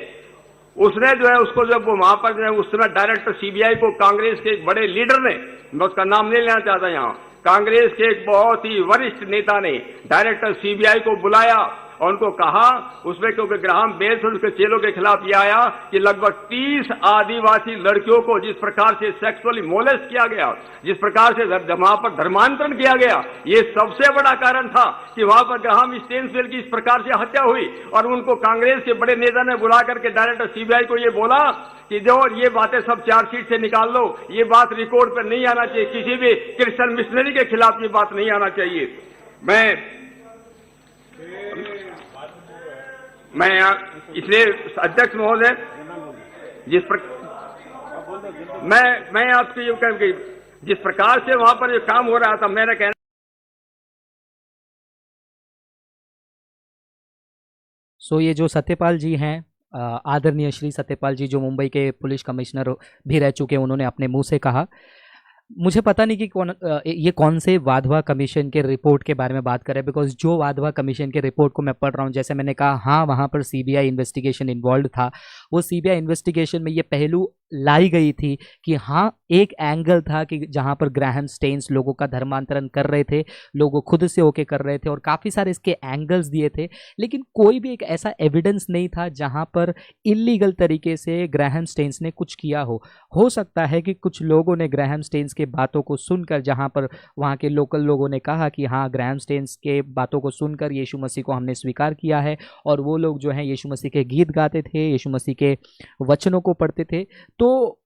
उसने जो है उसको जब वो वहां पर जो है उस समय डायरेक्टर सीबीआई को कांग्रेस के एक बड़े लीडर ने, मैं उसका नाम नहीं लेना चाहता यहां, कांग्रेस के एक बहुत ही वरिष्ठ नेता ने डायरेक्टर सीबीआई को बुलाया और उनको कहा उसमें, क्योंकि ग्राहम बेल से उसके चेलों के खिलाफ यह आया कि लगभग 30 आदिवासी लड़कियों को जिस प्रकार से सेक्सुअली मोलेस्ट किया गया, जिस प्रकार से वहां पर धर्मांतरण किया गया, ये सबसे बड़ा कारण था कि वहां पर ग्राहम स्टेन्सवेल की इस प्रकार से हत्या हुई। और उनको कांग्रेस के बड़े नेता ने बुला करके डायरेक्टर सीबीआई को ये बोला कि जो ये बातें सब चार्जशीट से निकाल लो, ये बात रिकॉर्ड पर नहीं आना चाहिए, किसी भी क्रिश्चियन मिशनरी के खिलाफ ये बात नहीं आना चाहिए। मैं इसलिए अध्यक्ष महोदय मैं आपको ये कह कि जिस प्रकार से वहां पर ये काम हो रहा था, मैंने कहना ये जो सत्यपाल जी हैं, आदरणीय श्री सत्यपाल जी, जो मुंबई के पुलिस कमिश्नर भी रह चुके हैं, उन्होंने अपने मुंह से कहा, मुझे पता नहीं कि ये कौन से वाधवा कमीशन के रिपोर्ट के बारे में बात कर रहे हैं, बिकॉज जो वाधवा कमीशन के रिपोर्ट को मैं पढ़ रहा हूँ, जैसे मैंने कहा, हाँ वहाँ पर सीबीआई इन्वेस्टिगेशन इन्वॉल्व था। वो सीबीआई इन्वेस्टिगेशन में ये पहलू लाई गई थी कि हाँ एक एंगल था कि जहाँ पर ग्राहम स्टेन्स लोगों का धर्मांतरण कर रहे थे, लोगों खुद से होके कर रहे थे, और काफ़ी सारे इसके एंगल्स दिए थे, लेकिन कोई भी एक ऐसा एविडेंस नहीं था जहाँ पर इलीगल तरीके से ग्राहम स्टेन्स ने कुछ किया हो सकता है कि कुछ लोगों ने ग्राहम स्टेन्स के बातों को सुनकर, जहाँ पर वहाँ के लोकल लोगों ने कहा कि हाँ ग्राहम स्टेन्स के बातों को सुनकर यीशु मसीह को हमने स्वीकार किया है, और वो लोग जो हैं यीशु मसीह के गीत गाते थे, यीशु मसीह के वचनों को पढ़ते थे। तो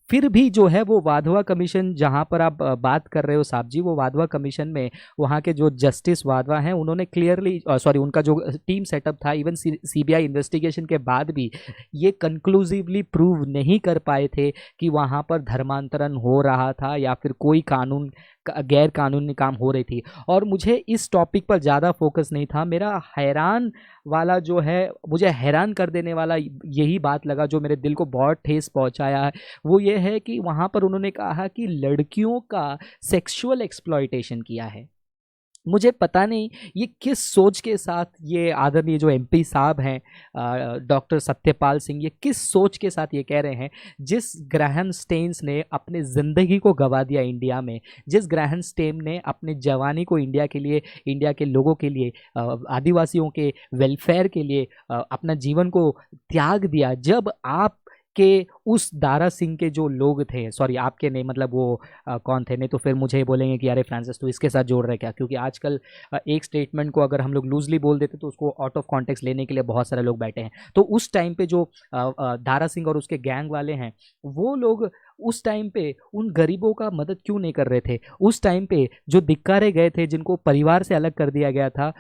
फिर भी जो है वो वाधवा कमीशन जहाँ पर आप बात कर रहे हो साहब जी, वो वाधवा कमीशन में वहाँ के जो जस्टिस वाधवा हैं, उन्होंने क्लियरली उनका जो टीम सेटअप था, इवन सीबीआई इन्वेस्टिगेशन के बाद भी ये कंक्लूसिवली प्रूव नहीं कर पाए थे कि वहाँ पर धर्मांतरण हो रहा था या फिर कोई गैर कानूनी काम हो रही थी। और मुझे इस टॉपिक पर ज़्यादा फोकस नहीं था, मेरा हैरान वाला जो है, मुझे हैरान कर देने वाला यही बात लगा जो मेरे दिल को बहुत ठेस पहुंचाया है, वो ये है कि वहाँ पर उन्होंने कहा कि लड़कियों का सेक्सुअल एक्सप्लॉयटेशन किया है। मुझे पता नहीं ये किस सोच के साथ ये आदरणीय जो एमपी साहब हैं डॉक्टर सत्यपाल सिंह, ये किस सोच के साथ ये कह रहे हैं। जिस ग्राहम स्टेन्स ने अपनी ज़िंदगी को गंवा दिया इंडिया में, जिस ग्राहम स्टेन ने अपनी जवानी को इंडिया के लिए, इंडिया के लोगों के लिए, आदिवासियों के वेलफेयर के लिए अपना जीवन को त्याग दिया, जब आप कि उस दारा सिंह के जो लोग थे, सॉरी आपके नहीं, मतलब वो कौन थे, नहीं तो फिर मुझे बोलेंगे कि अरे फ्रांसिस तो इसके साथ जोड़ रहे क्या, क्योंकि आजकल एक स्टेटमेंट को अगर हम लोग लूजली बोल देते तो उसको आउट ऑफ कॉन्टेक्स्ट लेने के लिए बहुत सारे लोग बैठे हैं। तो उस टाइम पे जो दारा सिंह और उसके गैंग वाले हैं, वो लोग उस टाइम पे उन गरीबों का मदद क्यों नहीं कर रहे थे? उस टाइम पे जो धिक्कारे गए थे, जिनको परिवार से अलग कर दिया गया था,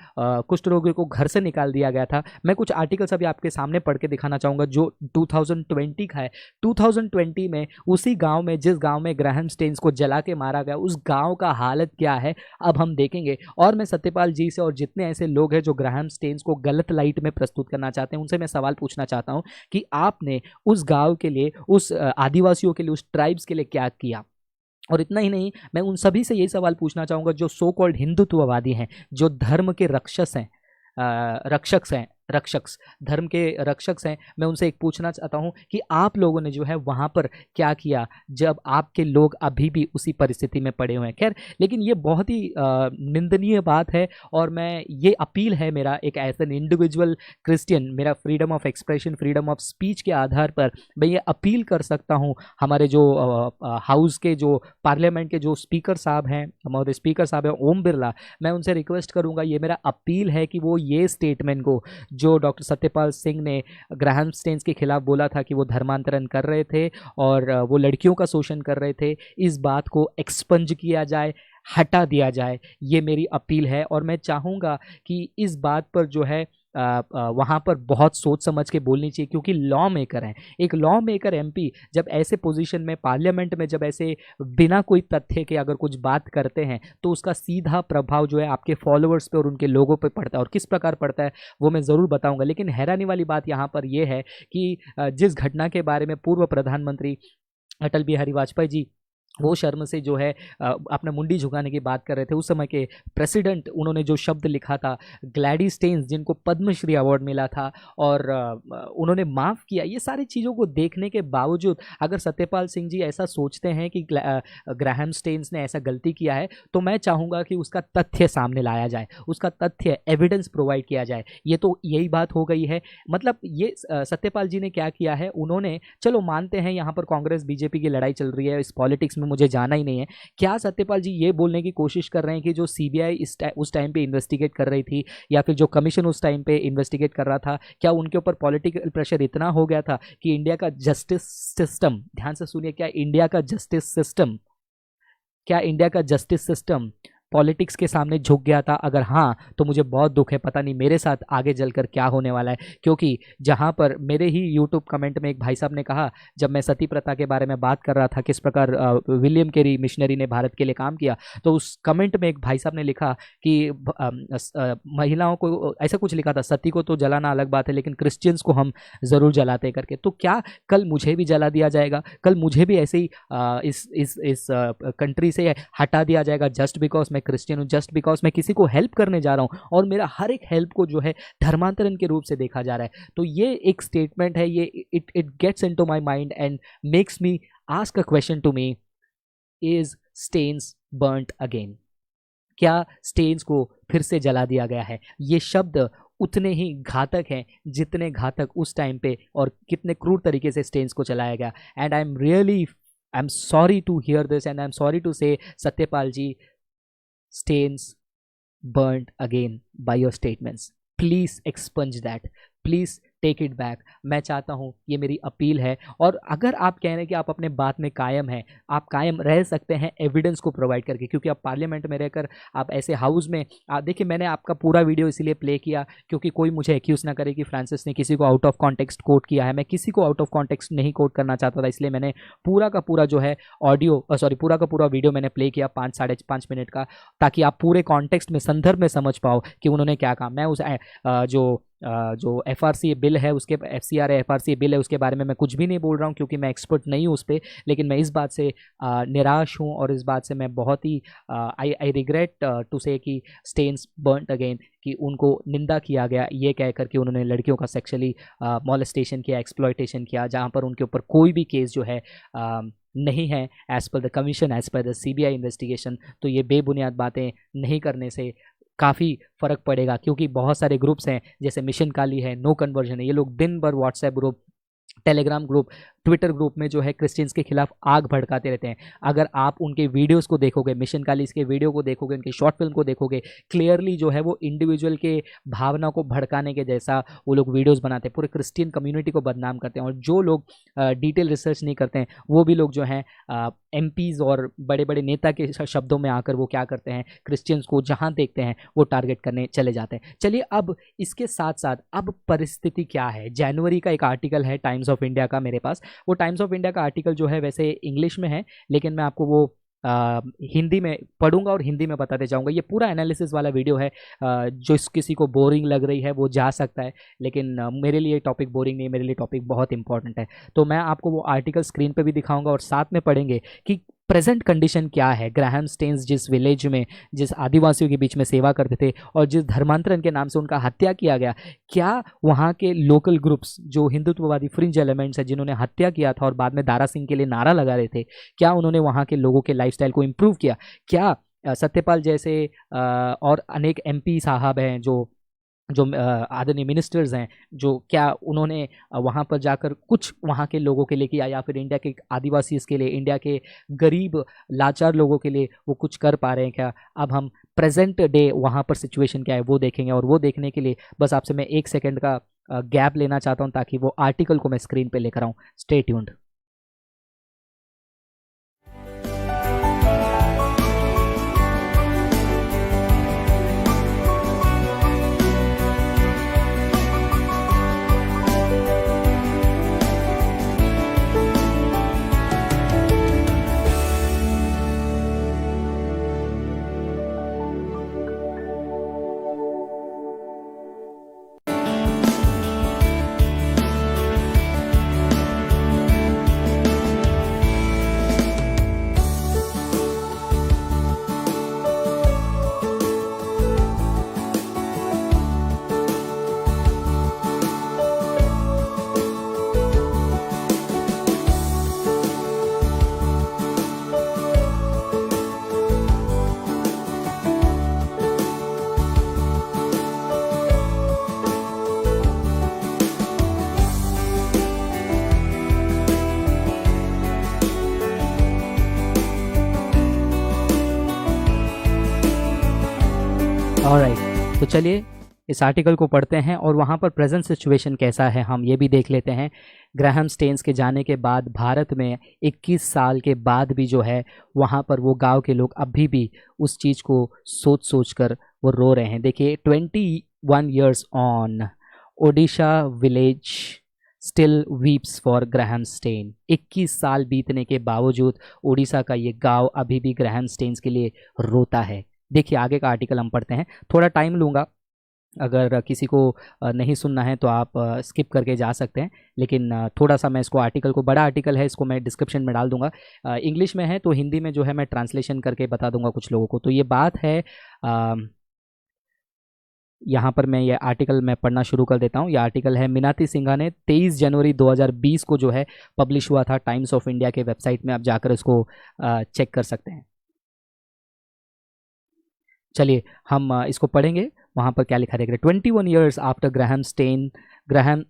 कुष्ठ रोगियों को घर से निकाल दिया गया था। मैं कुछ आर्टिकल्स अभी आपके सामने पढ़ के दिखाना चाहूँगा जो 2020 का है। 2020 में उसी गांव में, जिस गांव में ग्राहम स्टेन्स को जला के मारा गया, उस गांव का हालत क्या है अब हम देखेंगे। और मैं सत्यपाल जी से और जितने ऐसे लोग हैं जो ग्राहम स्टेन्स को गलत लाइट में प्रस्तुत करना चाहते हैं, उनसे मैं सवाल पूछना चाहता हूँ कि आपने उस गांव के लिए, उस आदिवासियों के लिए, उस ट्राइब्स के लिए क्या किया? और इतना ही नहीं, मैं उन सभी से यही सवाल पूछना चाहूँगा जो सो कॉल्ड हिंदुत्ववादी हैं, जो धर्म के रक्षक हैं, धर्म के रक्षक हैं। मैं उनसे एक पूछना चाहता हूं कि आप लोगों ने जो है वहां पर क्या किया जब आपके लोग अभी भी उसी परिस्थिति में पड़े हुए हैं। खैर, लेकिन ये बहुत ही निंदनीय बात है, और मैं ये अपील है मेरा एक एज एन इंडिविजुअल क्रिश्चियन, मेरा freedom of expression, freedom of speech के आधार पर मैं ये अपील कर सकता हूँ हमारे जो हाउस के, जो पार्लियामेंट के जो स्पीकर साहब हैं, हमारे स्पीकर साहब हैं ओम बिरला, मैं उनसे रिक्वेस्ट करूँगा, ये मेरा अपील है कि वो ये स्टेटमेंट को जो डॉक्टर सत्यपाल सिंह ने ग्राहम स्टेन्स के खिलाफ बोला था कि वो धर्मांतरण कर रहे थे और वो लड़कियों का शोषण कर रहे थे, इस बात को एक्सपंज किया जाए, हटा दिया जाए। ये मेरी अपील है, और मैं चाहूँगा कि इस बात पर जो है वहाँ पर बहुत सोच समझ के बोलनी चाहिए, क्योंकि लॉ मेकर हैं। एक लॉ मेकर एमपी जब ऐसे पोजीशन में, पार्लियामेंट में जब ऐसे बिना कोई तथ्य के अगर कुछ बात करते हैं, तो उसका सीधा प्रभाव जो है आपके फॉलोअर्स पे और उनके लोगों पे पड़ता है, और किस प्रकार पड़ता है वो मैं ज़रूर बताऊंगा। लेकिन हैरानी वाली बात यहाँ पर यह है कि जिस घटना के बारे में पूर्व प्रधानमंत्री अटल बिहारी वाजपेयी जी वो शर्म से जो है अपना मुंडी झुकाने की बात कर रहे थे, उस समय के प्रेसिडेंट, उन्होंने जो शब्द लिखा था ग्लैडी स्टेन्स, जिनको पद्मश्री अवार्ड मिला था, और उन्होंने माफ़ किया। ये सारी चीज़ों को देखने के बावजूद अगर सत्यपाल सिंह जी ऐसा सोचते हैं कि ग्राहम स्टेन्स ने ऐसा गलती किया है, तो मैं चाहूँगा कि उसका तथ्य सामने लाया जाए, उसका तथ्य एविडेंस प्रोवाइड किया जाए। ये तो यही बात हो गई है। मतलब ये सत्यपाल जी ने क्या किया है, उन्होंने, चलो मानते हैं यहाँ पर कांग्रेस बीजेपी की लड़ाई चल रही है, इस पॉलिटिक्स में मुझे जाना ही नहीं है। क्या सत्यपाल जी ये बोलने की कोशिश कर रहे हैं कि जो सीबीआई उस टाइम पे इन्वेस्टिगेट कर रही थी, या फिर जो कमीशन उस टाइम पे इन्वेस्टिगेट कर रहा था, क्या उनके ऊपर पॉलिटिकल प्रेशर इतना हो गया था कि इंडिया का जस्टिस सिस्टम, ध्यान से सुनिए, क्या इंडिया का जस्टिस सिस्टम पॉलिटिक्स के सामने झुक गया था? अगर हाँ, तो मुझे बहुत दुख है, पता नहीं मेरे साथ आगे चलकर क्या होने वाला है। क्योंकि जहाँ पर मेरे ही यूट्यूब कमेंट में एक भाई साहब ने कहा, जब मैं सती प्रथा के बारे में बात कर रहा था, किस प्रकार विलियम कैरी मिशनरी ने भारत के लिए काम किया, तो उस कमेंट में एक भाई साहब ने लिखा कि महिलाओं को, ऐसा कुछ लिखा था, सती को तो जलाना अलग बात है लेकिन क्रिश्चियंस को हम ज़रूर जलाते करके। तो क्या कल मुझे भी जला दिया जाएगा? कल मुझे भी ऐसे ही इस कंट्री से हटा दिया जाएगा जस्ट बिकॉज मैं क्रिश्चियन हूँ, जस्ट बिकॉज मैं किसी को हेल्प करने जा रहा हूँ और मेरा हर एक हेल्प को जो है धर्मांतरण के रूप से देखा जा रहा है? तो ये एक स्टेटमेंट है, ये it gets into my mind and makes me ask a question to me, is Staines burnt again? क्या स्टेन्स को फिर से जला दिया गया है? ये शब्द उतने ही घातक हैं जितने घातक उस टाइम पे और कितने क्रूर तरीके से स्टेन्स को चलाया गया। And I am sorry to hear this and I am sorry to say Satyapal ji, stains burned again by your statements. Please expunge that. Please take it back. मैं चाहता हूँ, ये मेरी अपील है। और अगर आप कह रहे हैं कि आप अपने बात में कायम हैं, आप कायम रह सकते हैं एविडेंस को प्रोवाइड करके, क्योंकि आप पार्लियामेंट में रहकर आप ऐसे हाउस में, आप देखिए, मैंने आपका पूरा वीडियो इसीलिए प्ले किया क्योंकि कोई मुझे एक्यूज़ ना करे कि फ्रांसिस ने किसी को आउट ऑफ कॉन्टेक्स्ट कोट किया है। मैं किसी को आउट ऑफ कॉन्टेक्स्ट नहीं कोट करना चाहता था, इसलिए मैंने पूरा का पूरा जो है पूरा का पूरा वीडियो मैंने प्ले किया 5-5.5 मिनट का, ताकि आप पूरे कॉन्टेक्स्ट में, संदर्भ में समझ पाओ कि उन्होंने क्या कहा। मैं उस जो FRC बिल है, उसके FCRA FRC बिल है, उसके बारे में मैं कुछ भी नहीं बोल रहा हूँ क्योंकि मैं एक्सपर्ट नहीं हूँ उस पर। लेकिन मैं इस बात से निराश हूँ और इस बात से मैं बहुत ही आई रिग्रेट टू से कि स्टेन्स बर्न्ट अगेन, कि उनको निंदा किया गया ये कह कर कि उन्होंने लड़कियों का सेक्सुअली मॉलेस्टेशन किया, एक्सप्लॉयटेशन किया, जहाँ पर उनके ऊपर कोई भी केस जो है नहीं है as per the commission, as per the CBI investigation. तो ये बेबुनियाद बातें नहीं करने से काफ़ी फ़र्क पड़ेगा, क्योंकि बहुत सारे ग्रुप्स हैं जैसे मिशन काली है, नो कन्वर्जन है, ये लोग दिन भर WhatsApp group, Telegram group, Twitter group में जो है क्रिश्चियंस के खिलाफ आग भड़काते रहते हैं। अगर आप उनके वीडियोस को देखोगे, मिशन कालीस के वीडियो को देखोगे, उनकी शॉर्ट फिल्म को देखोगे, क्लियरली जो है वो इंडिविजुअल के भावना को भड़काने के जैसा वो लोग वीडियोस बनाते हैं, पूरे क्रिश्चियन कम्युनिटी को बदनाम करते हैं। और जो लोग डिटेल रिसर्च नहीं करते हैं वो भी लोग जो हैं एमपीज़ और बड़े बड़े नेता के शब्दों में आकर वो क्या करते हैं, क्रिश्चियंस को जहां देखते हैं वो टारगेट करने चले जाते हैं। चलिए अब इसके साथ साथ अब परिस्थिति क्या है। जनवरी का एक आर्टिकल है टाइम्स ऑफ इंडिया का मेरे पास। वो टाइम्स ऑफ इंडिया का आर्टिकल जो है वैसे इंग्लिश में है, लेकिन मैं आपको वो हिंदी में पढ़ूंगा और हिंदी में बताते जाऊंगा। ये पूरा एनालिसिस वाला वीडियो है। जो किसी को बोरिंग लग रही है वो जा सकता है, लेकिन मेरे लिए टॉपिक बोरिंग नहीं, मेरे लिए टॉपिक बहुत इंपॉर्टेंट है। तो मैं आपको वो आर्टिकल स्क्रीन पे भी दिखाऊंगा और साथ में पढ़ेंगे कि प्रेजेंट कंडीशन क्या है। ग्राहम स्टेन्स जिस विलेज में, जिस आदिवासियों के बीच में सेवा करते थे और जिस धर्मांतरण के नाम से उनका हत्या किया गया, क्या वहाँ के लोकल ग्रुप्स जो हिंदुत्ववादी फ्रिंज एलिमेंट्स हैं जिन्होंने हत्या किया था और बाद में दारा सिंह के लिए नारा लगा रहे थे, क्या उन्होंने वहाँ के लोगों के लाइफस्टाइल को इम्प्रूव किया? क्या सत्यपाल जैसे और अनेक एमपी साहब हैं जो जो आदरणीय मिनिस्टर्स हैं, जो क्या उन्होंने वहाँ पर जाकर कुछ वहाँ के लोगों के लिए किया, या फिर इंडिया के आदिवासी के लिए, इंडिया के गरीब लाचार लोगों के लिए वो कुछ कर पा रहे हैं क्या? अब हम प्रेजेंट डे वहाँ पर सिचुएशन क्या है वो देखेंगे। और वो देखने के लिए बस आपसे मैं 1 सेकेंड का गैप लेना चाहता हूँ ताकि वो आर्टिकल को मैं स्क्रीन पर लेकर आऊँ। Stay tuned. ऑलराइट, तो चलिए इस आर्टिकल को पढ़ते हैं और वहाँ पर प्रेजेंट सिचुएशन कैसा है हम ये भी देख लेते हैं। ग्राहम स्टेन्स के जाने के बाद भारत में 21 साल के बाद भी जो है वहाँ पर वो गांव के लोग अभी भी उस चीज़ को सोच कर वो रो रहे हैं। देखिए 21 years on, Odisha village still weeps for Graham Staines. 21 साल बीतने के बावजूद उड़ीसा का ये गांव अभी भी ग्राहम स्टेन्स के लिए रोता है। देखिए आगे का आर्टिकल हम पढ़ते हैं, थोड़ा टाइम लूँगा, अगर किसी को नहीं सुनना है तो आप स्किप करके जा सकते हैं, लेकिन थोड़ा सा मैं इसको आर्टिकल को, बड़ा आर्टिकल है, इसको मैं डिस्क्रिप्शन में डाल दूंगा। इंग्लिश में है तो हिंदी में जो है मैं ट्रांसलेशन करके बता दूंगा कुछ लोगों को। तो ये बात है, यहाँ पर मैं ये आर्टिकल मैं पढ़ना शुरू कर देता हूँ। ये आर्टिकल है मीनाती सिंघा ने 23 जनवरी 2020 को जो है पब्लिश हुआ था टाइम्स ऑफ इंडिया के वेबसाइट में, आप जाकर इसको चेक कर सकते हैं। चलिए हम इसको पढ़ेंगे। वहाँ पर क्या लिखा रहेगा। 21 years after Graham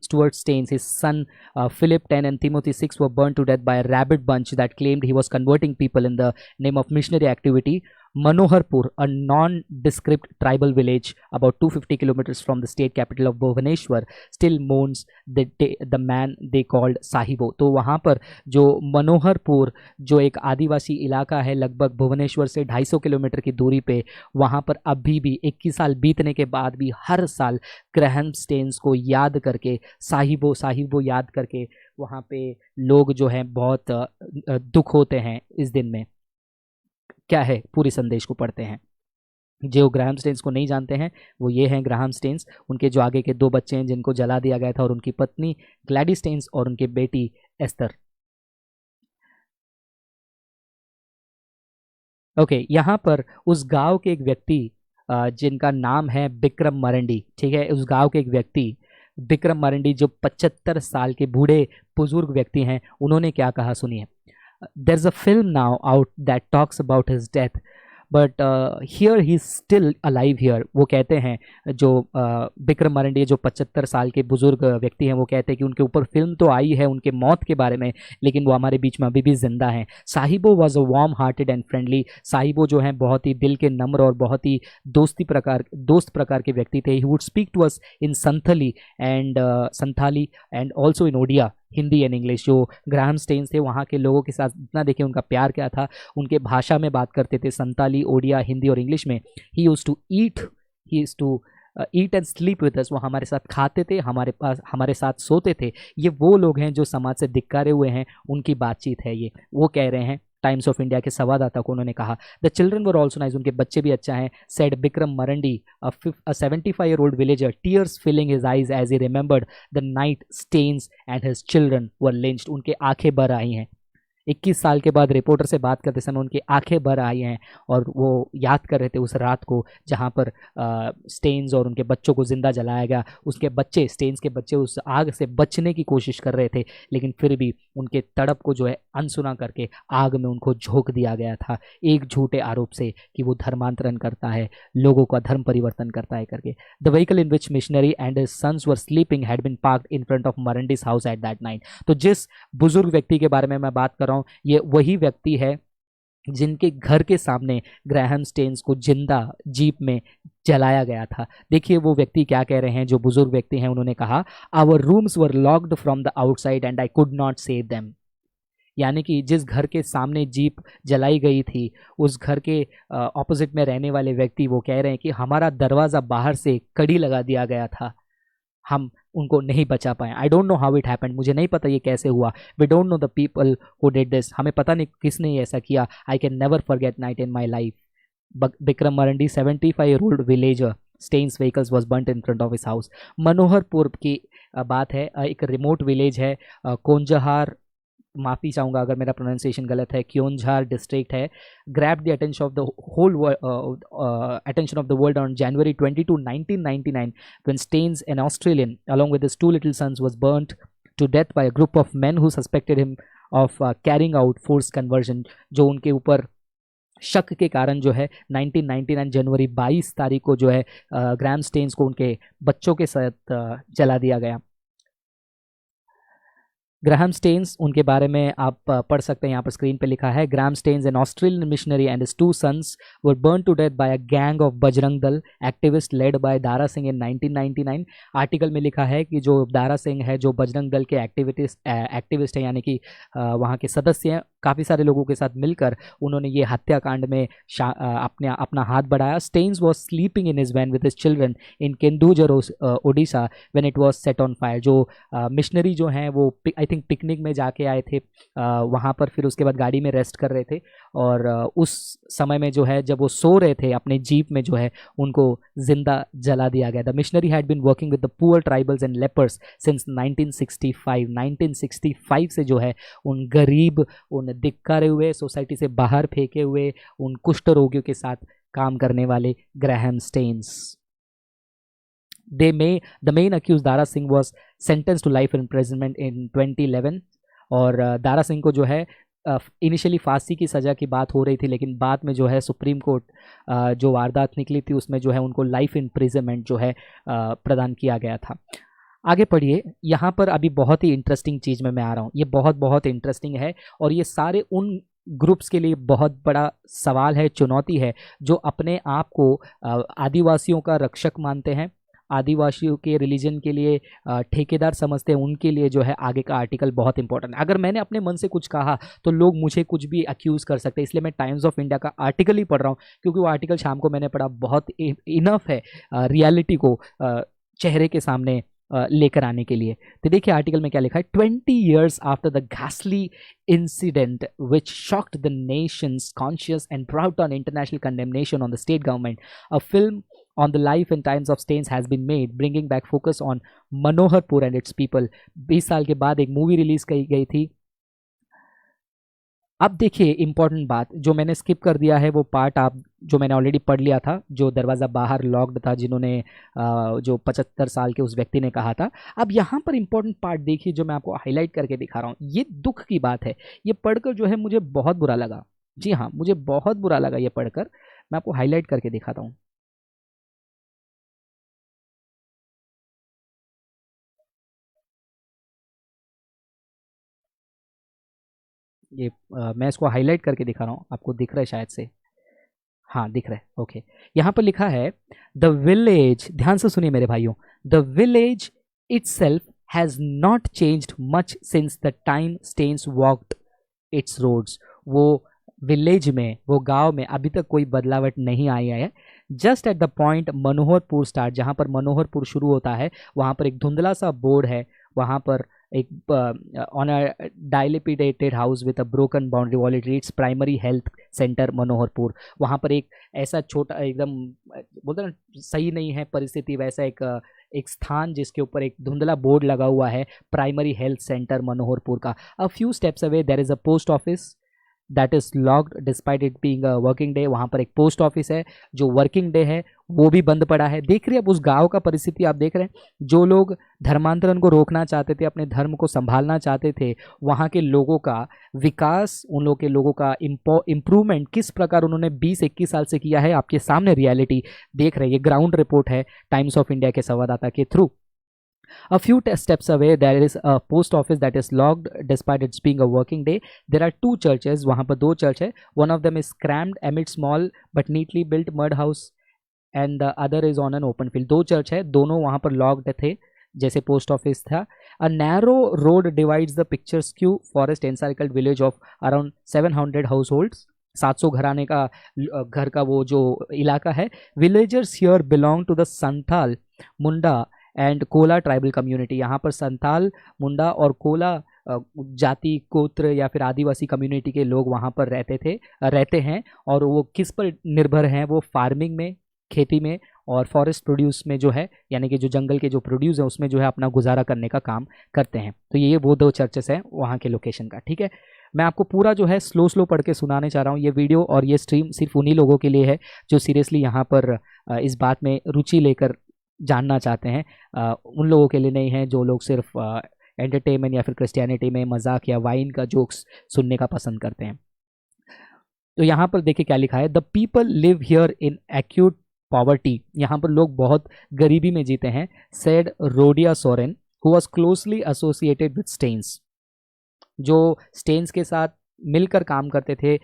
Stuart Staines, his son Philip 10 and Timothy 6 were burned to death by a rabid bunch that claimed he was converting people in the name of missionary activity. Manoharpur, a nondescript tribal village about 250 kilometers from the state capital of Bhubaneswar, still mourns the man they called Sahibo. तो वहाँ पर जो मनोहरपुर, जो एक आदिवासी इलाका है लगभग भुवनेश्वर से 250 किलोमीटर की दूरी पे, वहाँ पर अभी भी 21 साल बीतने के बाद भी हर साल ग्राहम स्टेन्स को याद करके, साहिबो याद करके वहाँ पे लोग जो हैं बहुत दुख होते हैं इस दिन में। क्या है पूरी संदेश को पढ़ते हैं। जो ग्राहम स्टेन्स को नहीं जानते हैं वो ये हैं ग्राहम स्टेन्स, उनके जो आगे के 2 बच्चे हैं जिनको जला दिया गया था, और उनकी पत्नी ग्लैडिस स्टेन्स और उनकी बेटी एस्तर। ओके, यहाँ पर उस गांव के एक व्यक्ति जिनका नाम है बिक्रम मरंडी, ठीक है, उस गांव के एक व्यक्ति बिक्रम मरंडी जो 75 साल के बूढ़े बुजुर्ग व्यक्ति हैं, उन्होंने क्या कहा सुनिए। There's a film now out that talks about his death, but here he still alive here. वो कहते हैं जो विक्रम मरंडी जो 75 साल के बुजुर्ग व्यक्ति हैं, वो कहते हैं कि उनके ऊपर फिल्म तो आई है उनके मौत के बारे में, लेकिन वो हमारे बीच में अभी भी जिंदा हैं। Saibo was a warm hearted and friendly. Saibo जो हैं बहुत ही दिल के नम्र और बहुत ही दोस्त प्रकार के व्यक्ति थे। He would speak to us in Santhali and also in Odia, Hindi and English. जो ग्राहम स्टेन्स थे वहाँ के लोगों के साथ इतना देखिए उनका प्यार क्या था, उनके भाषा में बात करते थे, संताली, ओडिया, हिंदी और इंग्लिश में। He used to eat and sleep with us. वो हमारे साथ खाते थे, हमारे साथ सोते थे। ये वो लोग हैं जो समाज से धिक्कारे हुए हैं, उनकी बातचीत है ये, वो कह रहे हैं। टाइम्स ऑफ इंडिया के संवाददाता को उन्होंने कहा, the children were also nice, उनके बच्चे भी अच्छा हैं, said Bikram मरंडी, a 75-year-old villager, tears filling his eyes as he remembered the night Staines and his children were lynched। उनके आंखें भर आई हैं 21 साल के बाद रिपोर्टर से बात करते समय उनकी आंखें भर आई हैं और वो याद कर रहे थे उस रात को जहाँ पर स्टेन्स और उनके बच्चों को जिंदा जलाया गया। उसके बच्चे, स्टेन्स के बच्चे उस आग से बचने की कोशिश कर रहे थे, लेकिन फिर भी उनके तड़प को जो है अनसुना करके आग में उनको झोंक दिया गया था, एक झूठे आरोप से कि वो धर्मांतरण करता है, लोगों का धर्म परिवर्तन करता है करके। The vehicle in which missionary and his sons were sleeping had been parked in front of Marandi's house at that night. तो जिस बुजुर्ग व्यक्ति के बारे में मैं बात कर रहा हूँ, ये वही व्यक्ति है जिनके घर के सामने ग्राहम स्टेन्स को जिंदा जीप में जलाया गया था। देखिए वो व्यक्ति क्या कह रहे हैं, जो बुजुर्ग व्यक्ति हैं। उन्होंने कहा, our rooms were locked from the outside and I could not save them. यानी कि जिस घर के सामने जीप जलाई गई थी, उस घर के ऑपोजिट में रहने वाले व्यक्ति वो कह रहे हैं कि हमारा दरवाज़ा बाहर से कड़ी लगा दिया गया था, हम उनको नहीं बचा पाए। I don't know how it happened, मुझे नहीं पता ये कैसे हुआ। We don't know the people who did this, हमें पता नहीं किसने ऐसा किया। I can never forget night in my life. Bikram Marandi 75-year-old villager, Staines vehicles was burnt in front of his house। Manoharpur की बात है, एक रिमोट विलेज है, कोंजहार, माफ़ी चाहूँगा अगर मेरा प्रोनाउंसिएशन गलत है, क्योंझार डिस्ट्रिक्ट है। Grab the attention of the whole attention of the world on January 22, 1999 when Staines, an Australian, along with his two little sons, was burnt to death by a group of men who suspected him of carrying out forced conversion। जो उनके ऊपर शक के कारण जो है 1999 जनवरी 22 तारीख को जो है ग्राहम स्टेन्स को उनके बच्चों के साथ जला दिया गया। ग्राहम स्टेन्स, उनके बारे में आप पढ़ सकते हैं, यहाँ पर स्क्रीन पे लिखा है, Graham Staines an Australian missionary and his two sons were burn to death by a gang of Bajrang Dal activist led by Dara Singh in 1999। Article में लिखा है कि जो दारा सिंह है, जो बजरंग दल के एक्टिविस्ट हैं, यानी कि वहाँ के सदस्य हैं, काफ़ी सारे लोगों के साथ मिलकर उन्होंने ये हत्याकांड में अपना हाथ बढ़ाया। Staines was sleeping in his van with his children in Kendujhar Odisha when it was set on fire. जो मिशनरी जो हैं वो आई थिंक पिकनिक में जाके आए थे वहाँ पर, फिर उसके बाद गाड़ी में रेस्ट कर रहे थे और उस समय में जो है जब वो सो रहे थे अपने जीप में जो है उनको जिंदा जला दिया गया। The missionary had been working with the poor tribals and lepers since 1965। 1965 से जो है उन गरीब, उन धिक्कारे हुए, सोसाइटी से बाहर फेंके हुए, उन कुष्ठ रोगियों के साथ काम करने वाले Graham Staines. The main accused Dara Singh was sentenced to life imprisonment in 2011। और दारा सिंह को जो है इनिशियली फांसी की सज़ा की बात हो रही थी, लेकिन बाद में जो है सुप्रीम कोर्ट जो वारदात निकली थी उसमें जो है उनको लाइफ इम्प्रिजनमेंट जो है प्रदान किया गया था। आगे पढ़िए, यहाँ पर अभी बहुत ही इंटरेस्टिंग चीज़ में मैं आ रहा हूँ, ये बहुत इंटरेस्टिंग है और ये सारे उन ग्रुप्स के लिए बहुत बड़ा सवाल है, चुनौती है, जो अपने आप को आदिवासियों का रक्षक मानते हैं, आदिवासियों के रिलीजन के लिए ठेकेदार समझते हैं। उनके लिए जो है आगे का आर्टिकल बहुत इंपॉर्टेंट है। अगर मैंने अपने मन से कुछ कहा तो लोग मुझे कुछ भी अक्यूज़ कर सकते हैं, इसलिए मैं टाइम्स ऑफ इंडिया का आर्टिकल ही पढ़ रहा हूँ, क्योंकि वो आर्टिकल शाम को मैंने पढ़ा, बहुत इनफ है रियलिटी को चेहरे के सामने लेकर आने के लिए। तो देखिए आर्टिकल में क्या लिखा है, 20 years after the ghastly incident which shocked the nation's conscience and brought on international condemnation on the state government, a film on the life and times of Staines has been made, bringing back focus on Manoharpur and its people। 20 साल के बाद एक movie release की गई थी। अब देखिए important बात जो मैंने स्किप कर दिया है, वो पार्ट आप जो मैंने ऑलरेडी पढ़ लिया था, जो दरवाज़ा बाहर लॉक्ड था, जिन्होंने जो 75 साल के उस व्यक्ति ने कहा था। अब यहाँ पर इंपॉर्टेंट पार्ट देखिए जो मैं आपको हाईलाइट करके दिखा रहा हूँ। ये दुख की बात है, ये पढ़कर जो है मुझे बहुत बुरा लगा। जी हाँ, मुझे बहुत बुरा लगा ये पढ़कर। मैं आपको हाईलाइट करके दिखाता हूँ। ये मैं इसको हाईलाइट करके दिखा रहा हूँ, आपको दिख रहा है शायद से, हाँ दिख रहा है, ओके। यहाँ पर लिखा है द विलेज, ध्यान से सुनिए मेरे भाइयों, the village itself has not changed much since the time Staines walked its roads। वो विलेज में, वो गांव में अभी तक कोई बदलावट नहीं आई है। Just at the point Manoharpur start, जहाँ पर मनोहरपुर शुरू होता है वहाँ पर एक धुंधला सा बोर्ड है, वहाँ पर एक on a dilapidated house with a broken boundary wall it reads primary health centre Manoharpur. वहाँ पर एक ऐसा छोटा एकदम बोलते ना सही नहीं है परिस्थिति, वैसा एक स्थान जिसके ऊपर एक धुंधला बोर्ड लगा हुआ है, प्राइमरी हेल्थ सेंटर मनोहरपुर का। A few steps away there is a post office that is locked despite it being a working day. वहाँ पर एक पोस्ट ऑफिस है जो वर्किंग डे है वो भी बंद पड़ा है। देख रहे हैं अब उस गांव का परिस्थिति, आप देख रहे हैं जो लोग धर्मांतरण को रोकना चाहते थे, अपने धर्म को संभालना चाहते थे, वहाँ के लोगों का विकास, उन लोगों के लोगों का इम्प्रूवमेंट किस प्रकार उन्होंने 20-21 साल से किया है, आपके सामने रियलिटी देख रहे हैं। ये ग्राउंड रिपोर्ट है टाइम्स ऑफ इंडिया के संवाददाता के through. A few steps away, there is a post office that is locked despite its being a working day. There are two churches. वहाँ पर 2 चर्च है. One of them is crammed amid small but neatly built mud house, and the other is on an open field. 2 church है, दोनों वहाँ पर locked थे, जैसे post office था. A narrow road divides the picturesque forest encircled village of around 700 households. 700 घराने का घर का वो जो इलाका है. Villagers here belong to the Santhal, Munda and Cola tribal community. यहाँ पर संथाल, मुंडा और कोला जाति, गोत्र या फिर आदिवासी कम्युनिटी के लोग वहाँ पर रहते हैं। और वो किस पर निर्भर हैं? वो फार्मिंग में, खेती में और फॉरेस्ट प्रोड्यूस में जो है, यानी कि जो जंगल के जो प्रोड्यूस है उसमें जो है अपना गुजारा करने का काम करते हैं। तो ये वो 2 चर्चेस हैं वहाँ के लोकेशन का, ठीक है। मैं आपको पूरा जो है स्लो पढ़ के सुनाने चाह रहा हूँ। ये वीडियो और ये स्ट्रीम सिर्फ उन्हीं लोगों के लिए है जो सीरियसली यहाँ पर इस बात में रुचि लेकर जानना चाहते हैं। उन लोगों के लिए नहीं है जो लोग सिर्फ एंटरटेनमेंट या फिर क्रिश्चियनिटी में मजाक या वाइन का जोक्स सुनने का पसंद करते हैं। तो यहाँ पर देखिए क्या लिखा है, the people live here in acute poverty. यहाँ पर लोग बहुत गरीबी में जीते हैं, said Rodia Soren who was closely associated with Staines. जो स्टेन्स के साथ मिलकर काम करते थे,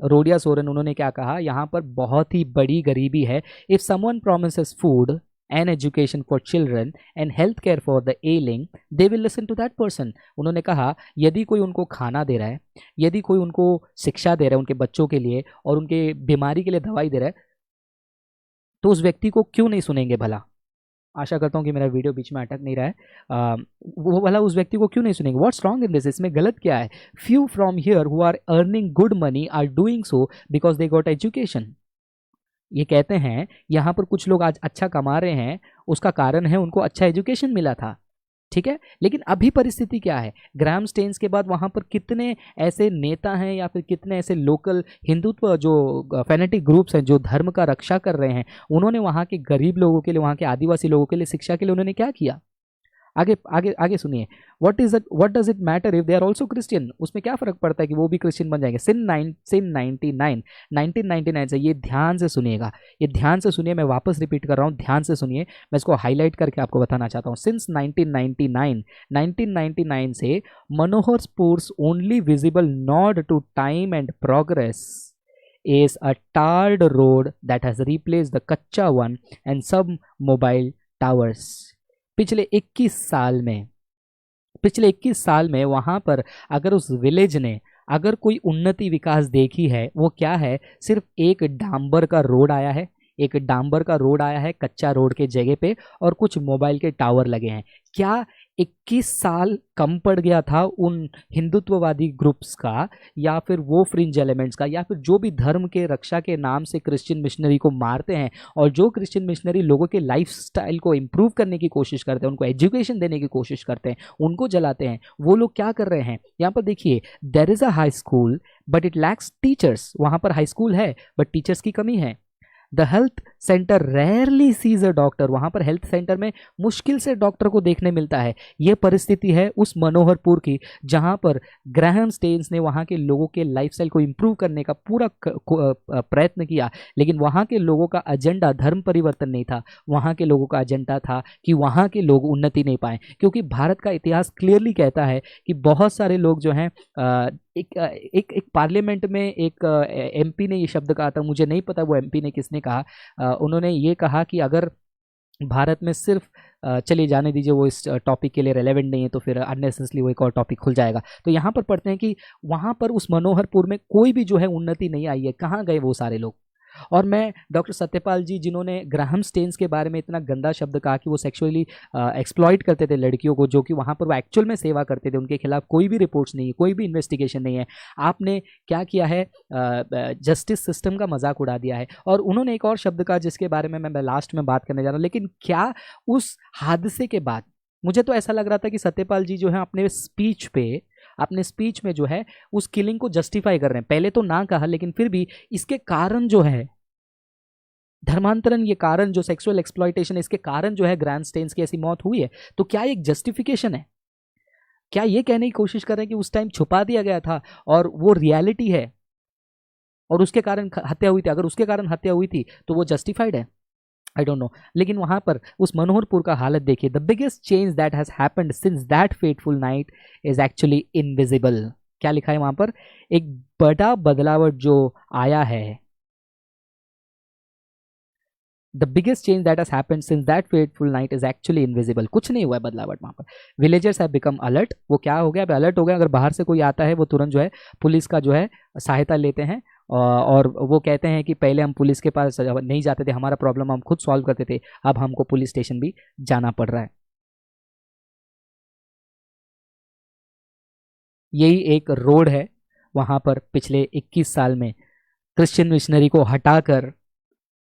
रोडिया सोरेन, उन्होंने क्या कहा, यहाँ पर बहुत ही बड़ी गरीबी है। If someone promises food and education for children and health care for the ailing, they will listen to that person. उन्होंने कहा यदि कोई उनको खाना दे रहा है, यदि कोई उनको शिक्षा दे रहा है उनके बच्चों के लिए और उनके बीमारी के लिए दवाई दे रहा है, तो उस व्यक्ति को क्यों नहीं सुनेंगे भला। आशा करता हूँ कि मेरा वीडियो बीच में अटक नहीं रहा है। वो भला उस व्यक्ति को क्यों नहीं सुनेंगे? What's wrong in this? इसमें गलत क्या है? Few from here who are earning good money are doing so because they got education. ये कहते हैं यहाँ पर कुछ लोग आज अच्छा कमा रहे हैं, उसका कारण है उनको अच्छा एजुकेशन मिला था, ठीक है। लेकिन अभी परिस्थिति क्या है? ग्राहम स्टेन्स के बाद वहाँ पर कितने ऐसे नेता हैं या फिर कितने ऐसे लोकल हिंदुत्व जो फैनेटिक ग्रुप्स हैं जो धर्म का रक्षा कर रहे हैं, उन्होंने वहाँ के गरीब लोगों के लिए, वहाँ के आदिवासी लोगों के लिए, शिक्षा के लिए उन्होंने क्या किया? आगे आगे आगे सुनिए। What does it matter if they are also Christian? उसमें क्या फ़र्क पड़ता है कि वो भी क्रिश्चियन बन जाएंगे? सिन 1999 से, ये ध्यान से सुनिएगा, ये ध्यान से सुनिए, मैं वापस रिपीट कर रहा हूँ, ध्यान से सुनिए, मैं इसको हाईलाइट करके आपको बताना चाहता हूँ। सिंस 1999 से Manoharpur's only visible nod to time and progress is a tarred road that has replaced the कच्चा one and some mobile towers। पिछले 21 साल में वहाँ पर अगर उस विलेज ने अगर कोई उन्नति विकास देखी है, वो क्या है? सिर्फ एक डांबर का रोड आया है, एक डांबर का रोड आया है कच्चा रोड के जगह पे, और कुछ मोबाइल के टावर लगे हैं। क्या 21 साल कम पड़ गया था उन हिंदुत्ववादी ग्रुप्स का, या फिर वो फ्रिंज एलिमेंट्स का, या फिर जो भी धर्म के रक्षा के नाम से क्रिश्चियन मिशनरी को मारते हैं, और जो क्रिश्चियन मिशनरी लोगों के लाइफस्टाइल को इम्प्रूव करने की कोशिश करते हैं, उनको एजुकेशन देने की कोशिश करते हैं, उनको जलाते हैं, वो लोग क्या कर रहे हैं? यहाँ पर देखिए, there is a high school but it lacks teachers. वहाँ पर हाई स्कूल है बट टीचर्स की कमी है। The health centre rarely sees a doctor, वहाँ पर हेल्थ सेंटर में मुश्किल से डॉक्टर को देखने मिलता है। ये परिस्थिति है उस मनोहरपुर की, जहाँ पर ग्राहम स्टेन्स ने वहाँ के लोगों के लाइफस्टाइल को इम्प्रूव करने का पूरा प्रयत्न किया, लेकिन वहाँ के लोगों का एजेंडा धर्म परिवर्तन नहीं था, वहाँ के लोगों का एजेंडा था कि वहाँ के लोग उन्नति नहीं पाए। क्योंकि भारत का इतिहास क्लियरली कहता है कि बहुत सारे लोग जो हैं एक पार्लियामेंट में एक एमपी ने ये शब्द कहा था, मुझे नहीं पता वो एमपी ने किसने कहा, उन्होंने ये कहा कि अगर भारत में सिर्फ चलिए जाने दीजिए, वो इस टॉपिक के लिए रेलेवेंट नहीं है, तो फिर अननेसेसरली वो एक और टॉपिक खुल जाएगा। तो यहाँ पर पढ़ते हैं कि वहाँ पर उस मनोहरपुर में कोई भी जो है उन्नति नहीं आई है। कहाँ गए वो सारे लोग? और मैं डॉक्टर सत्यपाल जी, जिन्होंने ग्राहम स्टेन्स के बारे में इतना गंदा शब्द कहा कि वो सेक्सुअली एक्सप्लॉइट करते थे लड़कियों को, जो कि वहाँ पर वो एक्चुअल में सेवा करते थे, उनके खिलाफ कोई भी रिपोर्ट्स नहीं है, कोई भी इन्वेस्टिगेशन नहीं है। आपने क्या किया है? जस्टिस सिस्टम का मजाक उड़ा दिया है। और उन्होंने एक और शब्द कहा जिसके बारे में मैं लास्ट में बात करने जा रहा हूँ। लेकिन क्या उस हादसे के बाद, मुझे तो ऐसा लग रहा था कि सत्यपाल जी जो है अपने स्पीच में जो है उस किलिंग को जस्टिफाई कर रहे हैं। पहले तो ना कहा, लेकिन फिर भी इसके कारण जो है धर्मांतरण, ये कारण जो सेक्सुअल एक्सप्लॉइटेशन, इसके कारण जो है ग्राहम स्टेन्स की ऐसी मौत हुई है। तो क्या एक जस्टिफिकेशन है? क्या ये कहने की कोशिश कर रहे हैं कि उस टाइम छुपा दिया गया था और वो रियलिटी है और उसके कारण हत्या हुई थी? अगर उसके कारण हत्या हुई थी तो वो जस्टिफाइड है? आई डोंट नो। लेकिन वहां पर उस मनोहरपुर का हालत देखिए। The biggest change that has happened since that fateful night is actually invisible. क्या लिखा है वहां पर? एक बड़ा बदलाव जो आया है, the biggest change that has happened since that fateful night is actually invisible. कुछ नहीं हुआ है बदलावट वहां पर। Villagers have become alert. वो क्या हो गया? अब अलर्ट हो गए। अगर बाहर से कोई आता है वो तुरंत जो है पुलिस का जो है सहायता लेते हैं, और वो कहते हैं कि पहले हम पुलिस के पास नहीं जाते थे, हमारा प्रॉब्लम हम खुद सॉल्व करते थे, अब हमको पुलिस स्टेशन भी जाना पड़ रहा है। यही एक रोड है वहां पर पिछले 21 साल में क्रिश्चियन मिशनरी को हटाकर,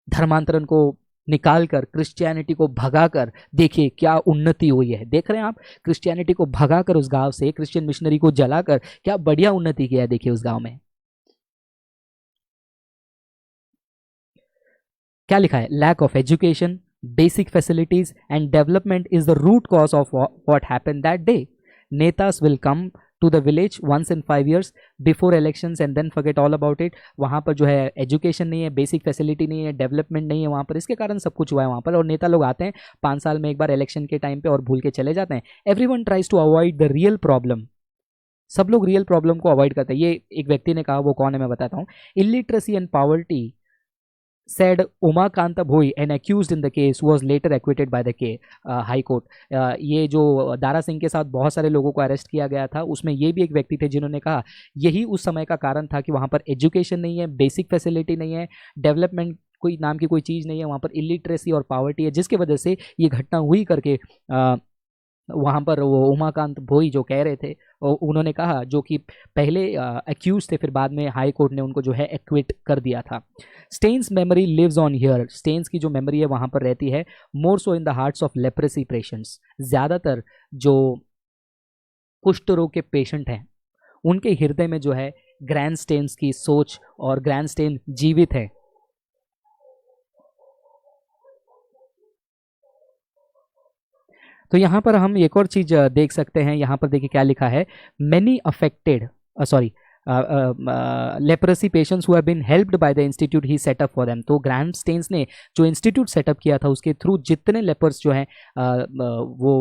धर्मांतरण को निकालकर, क्रिश्चियनिटी को भगाकर देखिए क्या उन्नति हुई है। देख रहे हैं आप? क्रिश्चियनिटी को भगाकर उस गांव से, क्रिश्चियन मिशनरी को जलाकर क्या बढ़िया उन्नति किया है देखिए उस गांव में। क्या लिखा है? Lack of education, basic facilities and development is the root cause of what happened that day. Netas will come to the village once in 5 years before elections and then forget all about it. वहाँ पर जो है education नहीं है, basic facility नहीं है, development नहीं है वहाँ पर, इसके कारण सब कुछ हुआ है वहाँ पर. और नेता लोग आते हैं 5 साल में एक बार इलेक्शन के टाइम पे और भूल के चले जाते हैं. Everyone tries to avoid the real problem. सब लोग रियल प्रॉब्लम को अवॉइड करते हैं. ये एक व्यक्ति ने कहा, वो कौन है मैं बताता हूँ. Illiteracy and poverty said Umakanta Bhoi, an accused in the case, was later acquitted by the High Court. ये जो दारा सिंह के साथ बहुत सारे लोगों को अरेस्ट किया गया था, उसमें ये भी एक व्यक्ति थे जिन्होंने कहा यही उस समय का कारण था कि वहाँ पर एजुकेशन नहीं है, बेसिक फैसिलिटी नहीं है, डेवलपमेंट कोई नाम की कोई चीज़ नहीं है, वहाँ पर इलिटरेसी और पॉवर्टी है, जिसकी वजह से ये घटना हुई करके वहाँ पर वो उमाकांत भोई जो कह रहे थे, उन्होंने कहा, जो कि पहले एक्यूज थे, फिर बाद में हाई कोर्ट ने उनको जो है एक्विट कर दिया था. Staines memory lives on here. Staines की जो मेमोरी है वहाँ पर रहती है. More so in the hearts of leprosy patients. ज़्यादातर जो कुष्ठ रोग के पेशेंट हैं उनके हृदय में जो है ग्रैंड स्टेन्स की सोच, और ग्रैंड स्टेन जीवित है. तो यहाँ पर हम एक और चीज़ देख सकते हैं. यहाँ पर देखिए क्या लिखा है. Many affected leprosy patients who have been helped by the institute he set up for them. तो ग्राहम स्टेन्स ने जो इंस्टीट्यूट सेटअप किया था उसके थ्रू जितने लेपर्स जो हैं वो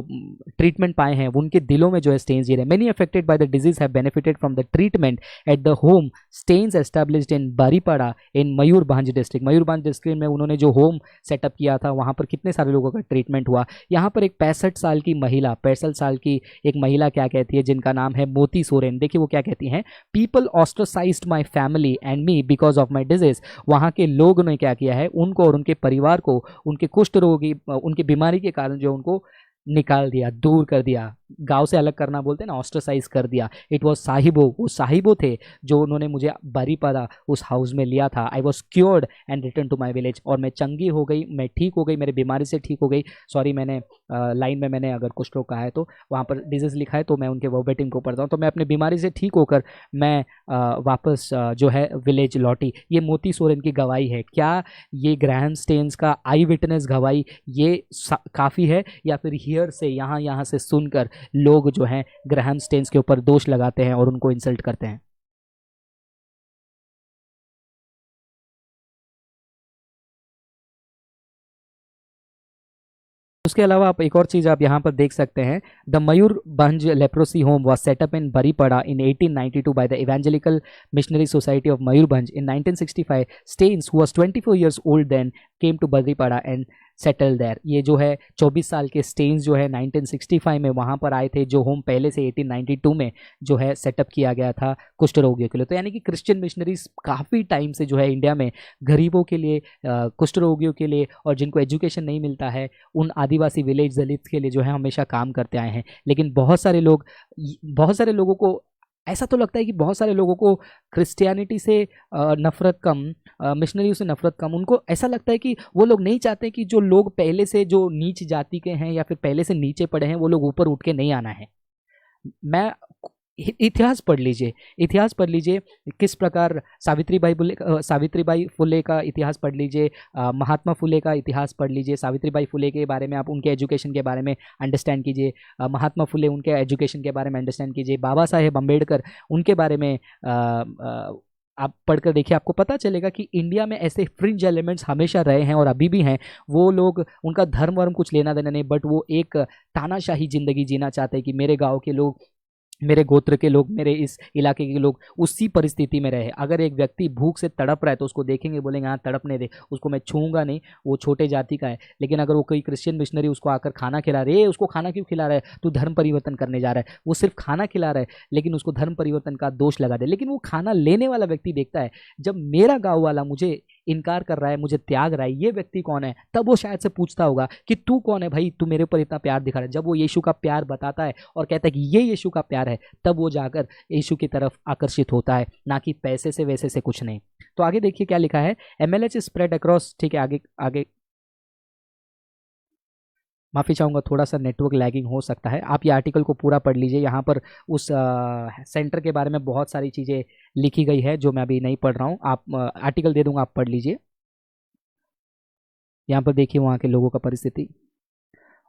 ट्रीटमेंट पाए हैं, उनके दिलों में जो है स्टेन्स जी रहे. Many affected by the disease have benefited from the treatment at the home Staines established in Baripada in Mayurbhanj district. Mayurbhanj district में उन्होंने जो होम सेटअप किया था वहाँ पर कितने सारे लोगों का ट्रीटमेंट हुआ. यहाँ पर एक 65 साल की महिला, 65 साल की एक महिला क्या कहती है, जिनका नाम है मोती सोरेन. देखिए वो क्या कहती हैं. People ostracized my family and me because of my disease. वहाँ के लोग ने क्या किया है, उनको और उनके परिवार को उनके कुष्ठ रोगी, उनकी बीमारी के कारण जो उनको निकाल दिया, दूर कर दिया. गांव से अलग करना बोलते हैं ना, ऑस्ट्रासाइज कर दिया। इट वॉज साहिबो, वो साहिबो थे जो उन्होंने मुझे बारीपादा उस हाउस में लिया था। I was cured and return to my village, और मैं चंगी हो गई, मैं ठीक हो गई, मेरी बीमारी से ठीक हो गई। सॉरी, मैंने लाइन में मैंने अगर कुछ लोग कहा है तो वहाँ पर डिजीज़ लिखा है तो मैं उनके वर्बेटिम को पढ़ता हूँ। तो मैं अपनी बीमारी से ठीक होकर मैं वापस जो है विलेज लौटी। ये मोती सोरेन की गवाही है। क्या ये ग्राहम स्टेन्स का आई विटनेस गवाही ये काफ़ी है, या फिर हियर से यहाँ से सुनकर लोग जो हैं ग्राहम स्टेन्स के ऊपर दोष लगाते हैं और उनको इंसल्ट करते हैं? उसके अलावा आप एक और चीज़ आप यहाँ पर देख सकते हैं। The Mayurbhanj leprosy home was set up in Baripada in 1892 by the evangelical missionary society of Mayurbhanj. In 1965 Staines who was 24 years old then came to Baripada and settle there. ये जो है 24 साल के स्टेन्स जो है 1965 में वहाँ पर आए थे, जो होम पहले से 1892 में जो है सेटअप किया गया था कुष्ठ रोगियों के लिए। तो यानी कि क्रिश्चियन मिशनरीज काफ़ी टाइम से जो है इंडिया में गरीबों के लिए, कुष्ठ रोगियों के लिए, और जिनको एजुकेशन नहीं मिलता है उन आदिवासी विलेज दलित के लिए जो है हमेशा काम करते आए हैं। लेकिन बहुत सारे लोगों को ऐसा तो लगता है कि बहुत सारे लोगों को क्रिश्चियनिटी से नफ़रत कम, मिशनरियों से नफ़रत कम, उनको ऐसा लगता है कि वो लोग नहीं चाहते कि जो लोग पहले से जो नीच जाति के हैं या फिर पहले से नीचे पड़े हैं वो लोग ऊपर उठ के नहीं आना है। मैं इतिहास पढ़ लीजिए किस प्रकार सावित्रीबाई फुले का इतिहास पढ़ लीजिए, महात्मा फुले का इतिहास पढ़ लीजिए। सावित्रीबाई फुले के बारे में आप उनके एजुकेशन के बारे में अंडरस्टैंड कीजिए, महात्मा फुले उनके एजुकेशन के बारे में अंडरस्टैंड कीजिए, बाबा साहेब अम्बेडकर उनके बारे में आप पढ़कर देखिए। आपको पता चलेगा कि इंडिया में ऐसे फ्रिंज एलिमेंट्स हमेशा रहे हैं और अभी भी हैं। वो लोग, उनका धर्म वर्म कुछ लेना देना नहीं, बट वो एक तानाशाही ज़िंदगी जीना चाहते हैं कि मेरे गाँव के लोग, मेरे गोत्र के लोग, मेरे इस इलाके के लोग उसी परिस्थिति में रहे। अगर एक व्यक्ति भूख से तड़प रहा है तो उसको देखेंगे, बोलेंगे हाँ तड़पने दे, उसको मैं छूऊंगा नहीं, वो छोटे जाति का है। लेकिन अगर वो कोई क्रिश्चियन मिशनरी उसको आकर खाना खिला रहे, उसको खाना क्यों खिला रहा है, तू धर्म परिवर्तन करने जा रहा है, वो सिर्फ खाना खिला रहा है लेकिन उसको धर्म परिवर्तन का दोष लगा दे। लेकिन वो खाना लेने वाला व्यक्ति देखता है जब मेरा गाँव वाला मुझे इनकार कर रहा है, मुझे त्याग रहा है, ये व्यक्ति कौन है, तब वो शायद से पूछता होगा कि तू कौन है भाई, तू मेरे ऊपर इतना प्यार दिखा रहा है। जब वो यीशु का प्यार बताता है और कहता है कि ये यीशु का प्यार है, तब वो जाकर यीशु की तरफ आकर्षित होता है, ना कि पैसे से वैसे से कुछ नहीं। तो आगे देखिए क्या लिखा है। MLH स्प्रेड अक्रॉस, ठीक है, आगे माफ़ी चाहूँगा, थोड़ा सा नेटवर्क लैगिंग हो सकता है। आप ये आर्टिकल को पूरा पढ़ लीजिए। यहाँ पर उस सेंटर के बारे में बहुत सारी चीज़ें लिखी गई है जो मैं अभी नहीं पढ़ रहा हूँ। आप आर्टिकल दे दूँगा, आप पढ़ लीजिए। यहाँ पर देखिए वहाँ के लोगों का परिस्थिति।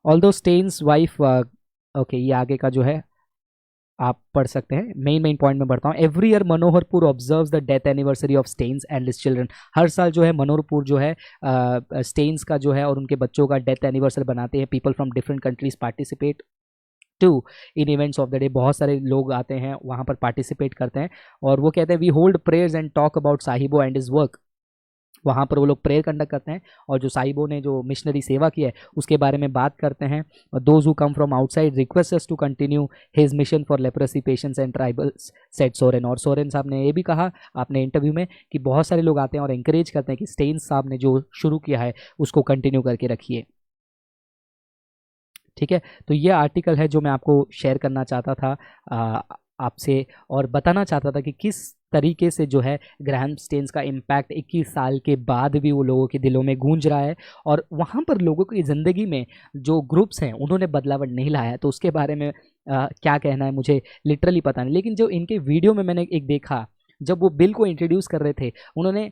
ऑल्दो स्टेन्स वाइफ, ओके, ये आगे का जो है आप पढ़ सकते हैं। मेन पॉइंट में बढ़ता हूँ। Every year Manoharpur observes the death anniversary of Staines and his children. हर साल जो है मनोहरपुर जो है स्टेन्स का जो है और उनके बच्चों का डेथ एनिवर्सरी बनाते हैं। People from different countries participate to in events of the day. बहुत सारे लोग आते हैं वहाँ पर पार्टिसिपेट करते हैं और वो कहते हैं we hold prayers and talk about Saibo and his work. वहाँ पर वो लोग प्रेयर कंडक्ट करते हैं और जो साहिबों ने जो मिशनरी सेवा की है उसके बारे में बात करते हैं। Those who come from outside request us to continue his mission for leprosy patients and tribals, said Soren. और सोरेन साहब ने ये भी कहा आपने इंटरव्यू में कि बहुत सारे लोग आते हैं और इंकरेज करते हैं कि स्टेन्स साहब ने जो शुरू किया है उसको कंटिन्यू करके रखिए। ठीक है, तो ये आर्टिकल है जो मैं आपको शेयर करना चाहता था आपसे, और बताना चाहता था कि किस तरीके से जो है ग्राहम स्टेन्स का इम्पैक्ट 21 साल के बाद भी वो लोगों के दिलों में गूंज रहा है और वहाँ पर लोगों की ज़िंदगी में जो ग्रुप्स हैं उन्होंने बदलाव नहीं लाया। तो उसके बारे में क्या कहना है मुझे लिटरली पता नहीं, लेकिन जो इनके वीडियो में मैंने एक देखा, जब वो बिल को इंट्रोड्यूस कर रहे थे उन्होंने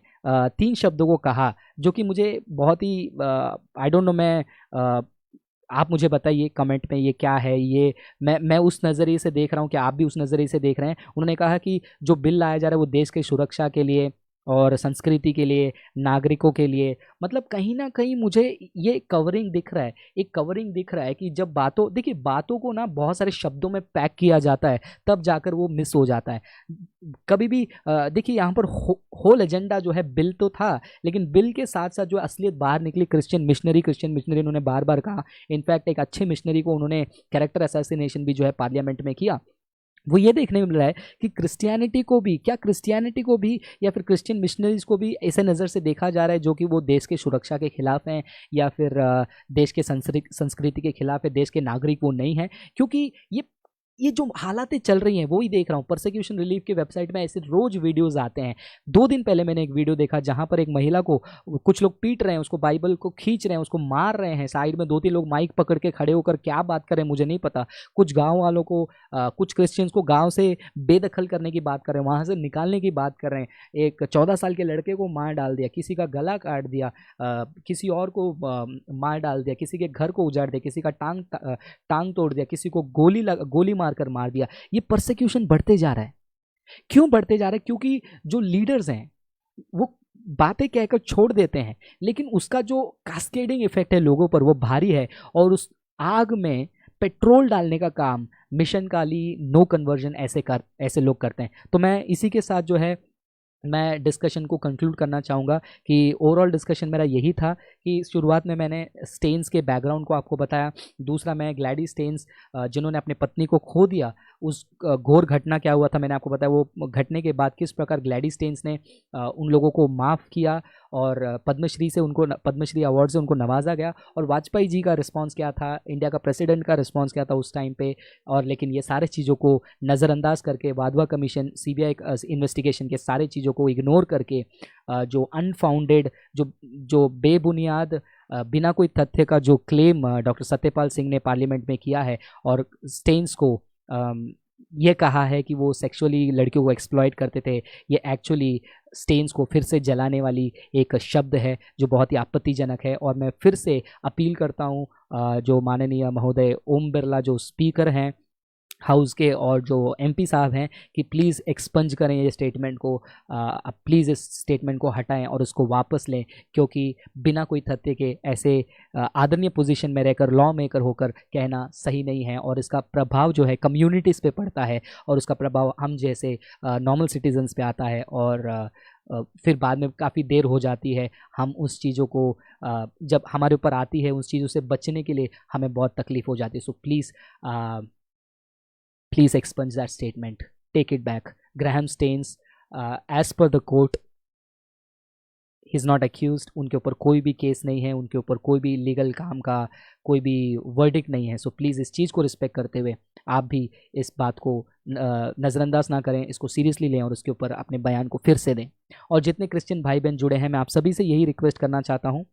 3 शब्दों को कहा जो कि मुझे बहुत ही आई डोंट नो, मैं आप मुझे बताइए कमेंट में ये क्या है। ये मैं उस नज़रिए से देख रहा हूँ कि आप भी उस नज़रिए से देख रहे हैं। उन्होंने कहा कि जो बिल लाया जा रहा है वो देश की सुरक्षा के लिए और संस्कृति के लिए, नागरिकों के लिए, मतलब कहीं ना कहीं मुझे ये कवरिंग दिख रहा है, एक कवरिंग दिख रहा है कि जब देखिए बातों को ना बहुत सारे शब्दों में पैक किया जाता है तब जाकर वो मिस हो जाता है कभी भी। देखिए यहाँ पर होल एजेंडा जो है बिल तो था, लेकिन बिल के साथ साथ जो असलियत बाहर निकली क्रिश्चियन मिशनरी उन्होंने बार बार कहा। इनफैक्ट एक अच्छे मिशनरी को उन्होंने कैरेक्टर असैसिनेशन भी जो है पार्लियामेंट में किया वो ये देखने में मिल रहा है कि क्रिश्चियनिटी को भी या फिर क्रिश्चियन मिशनरीज को भी ऐसे नज़र से देखा जा रहा है जो कि वो देश के सुरक्षा के खिलाफ हैं या फिर देश के संस्कृति के खिलाफ है, देश के नागरिक वो नहीं हैं। क्योंकि ये जो हालातें चल रही हैं वो ही देख रहा हूँ। परसिक्यूशन रिलीफ के वेबसाइट में ऐसे रोज वीडियोस आते हैं। 2 दिन पहले मैंने एक वीडियो देखा जहाँ पर एक महिला को कुछ लोग पीट रहे हैं, उसको बाइबल को खींच रहे हैं, उसको मार रहे हैं। साइड में 2-3 लोग माइक पकड़ के खड़े होकर क्या बात कर रहे हैं मुझे नहीं पता। कुछ गाँव वालों को कुछ क्रिश्चियंस को गाँव से बेदखल करने की बात कर रहे हैं, वहाँ से निकालने की बात कर रहे हैं। एक 14 साल के लड़के को मार डाल दिया, किसी का गला काट दिया, किसी और को मार डाल दिया, किसी के घर को उजाड़ दिया, किसी का टांग तोड़ दिया, किसी को गोली मार मार दिया। ये परसिक्यूशन बढ़ते जा रहा है। क्यों बढ़ते जा रहा है? क्योंकि जो लीडर्स हैं वो बातें कहकर छोड़ देते हैं, लेकिन उसका जो कास्केडिंग इफेक्ट है लोगों पर वो भारी है, और उस आग में पेट्रोल डालने का काम मिशन काली, नो कन्वर्जन ऐसे लोग करते हैं। तो मैं इसी के साथ जो है मैं डिस्कशन को कंक्लूड करना चाहूँगा कि ओवरऑल डिस्कशन मेरा यही था कि शुरुआत में मैंने स्टेन्स के बैकग्राउंड को आपको बताया। दूसरा, मैं ग्लैडिस स्टेन्स जिन्होंने अपनी पत्नी को खो दिया, उस घोर घटना क्या हुआ था मैंने आपको बताया। वो घटने के बाद किस प्रकार ग्लैडिस स्टेन्स ने उन लोगों को माफ़ किया और पद्मश्री अवार्ड से उनको नवाजा गया। और वाजपेयी जी का रिस्पांस क्या था, इंडिया का प्रेसिडेंट का रिस्पांस क्या था उस टाइम पे। और लेकिन ये सारे चीज़ों को नज़रअंदाज करके वाधवा कमीशन, सीबीआई इन्वेस्टिगेशन के सारे चीज़ों को इग्नोर करके जो अनफाउंडेड, जो बेबुनियाद, बिना कोई तथ्य का जो क्लेम डॉक्टर सत्यपाल सिंह ने पार्लियामेंट में किया है और स्टेन्स को ये कहा है कि वो सेक्सुअली लड़कियों को एक्सप्लॉइट करते थे, ये एक्चुअली स्टेन्स को फिर से जलाने वाली एक शब्द है जो बहुत ही आपत्तिजनक है। और मैं फिर से अपील करता हूँ जो माननीय महोदय ओम बिरला जो स्पीकर हैं हाउस के और जो एमपी साहब हैं कि प्लीज़ एक्सपंज करें ये स्टेटमेंट को, प्लीज़ इस स्टेटमेंट को हटाएं और उसको वापस लें, क्योंकि बिना कोई तथ्य के ऐसे आदरणीय पोजीशन में रहकर, लॉ मेकर होकर कहना सही नहीं है। और इसका प्रभाव जो है कम्युनिटीज़ पे पड़ता है और उसका प्रभाव हम जैसे नॉर्मल सिटीजन्स पे आता है और फिर बाद में काफ़ी देर हो जाती है। हम उस चीज़ों को जब हमारे ऊपर आती है उस चीज़ों से बचने के लिए हमें बहुत तकलीफ़ हो जाती है। सो please expunge that statement, take it back. Graham Staines, as per the court, he is not accused. उनके ऊपर कोई भी केस नहीं है, उनके ऊपर कोई भी लीगल काम का कोई भी वर्डिक्ट नहीं है। सो प्लीज़ इस चीज़ को रिस्पेक्ट करते हुए आप भी इस बात को नज़रअंदाज ना करें, इसको सीरियसली लें और उसके ऊपर अपने बयान को फिर से दें। और जितने क्रिश्चियन भाई बहन जुड़े हैं, मैं आप सभी से यही रिक्वेस्ट करना चाहता हूँ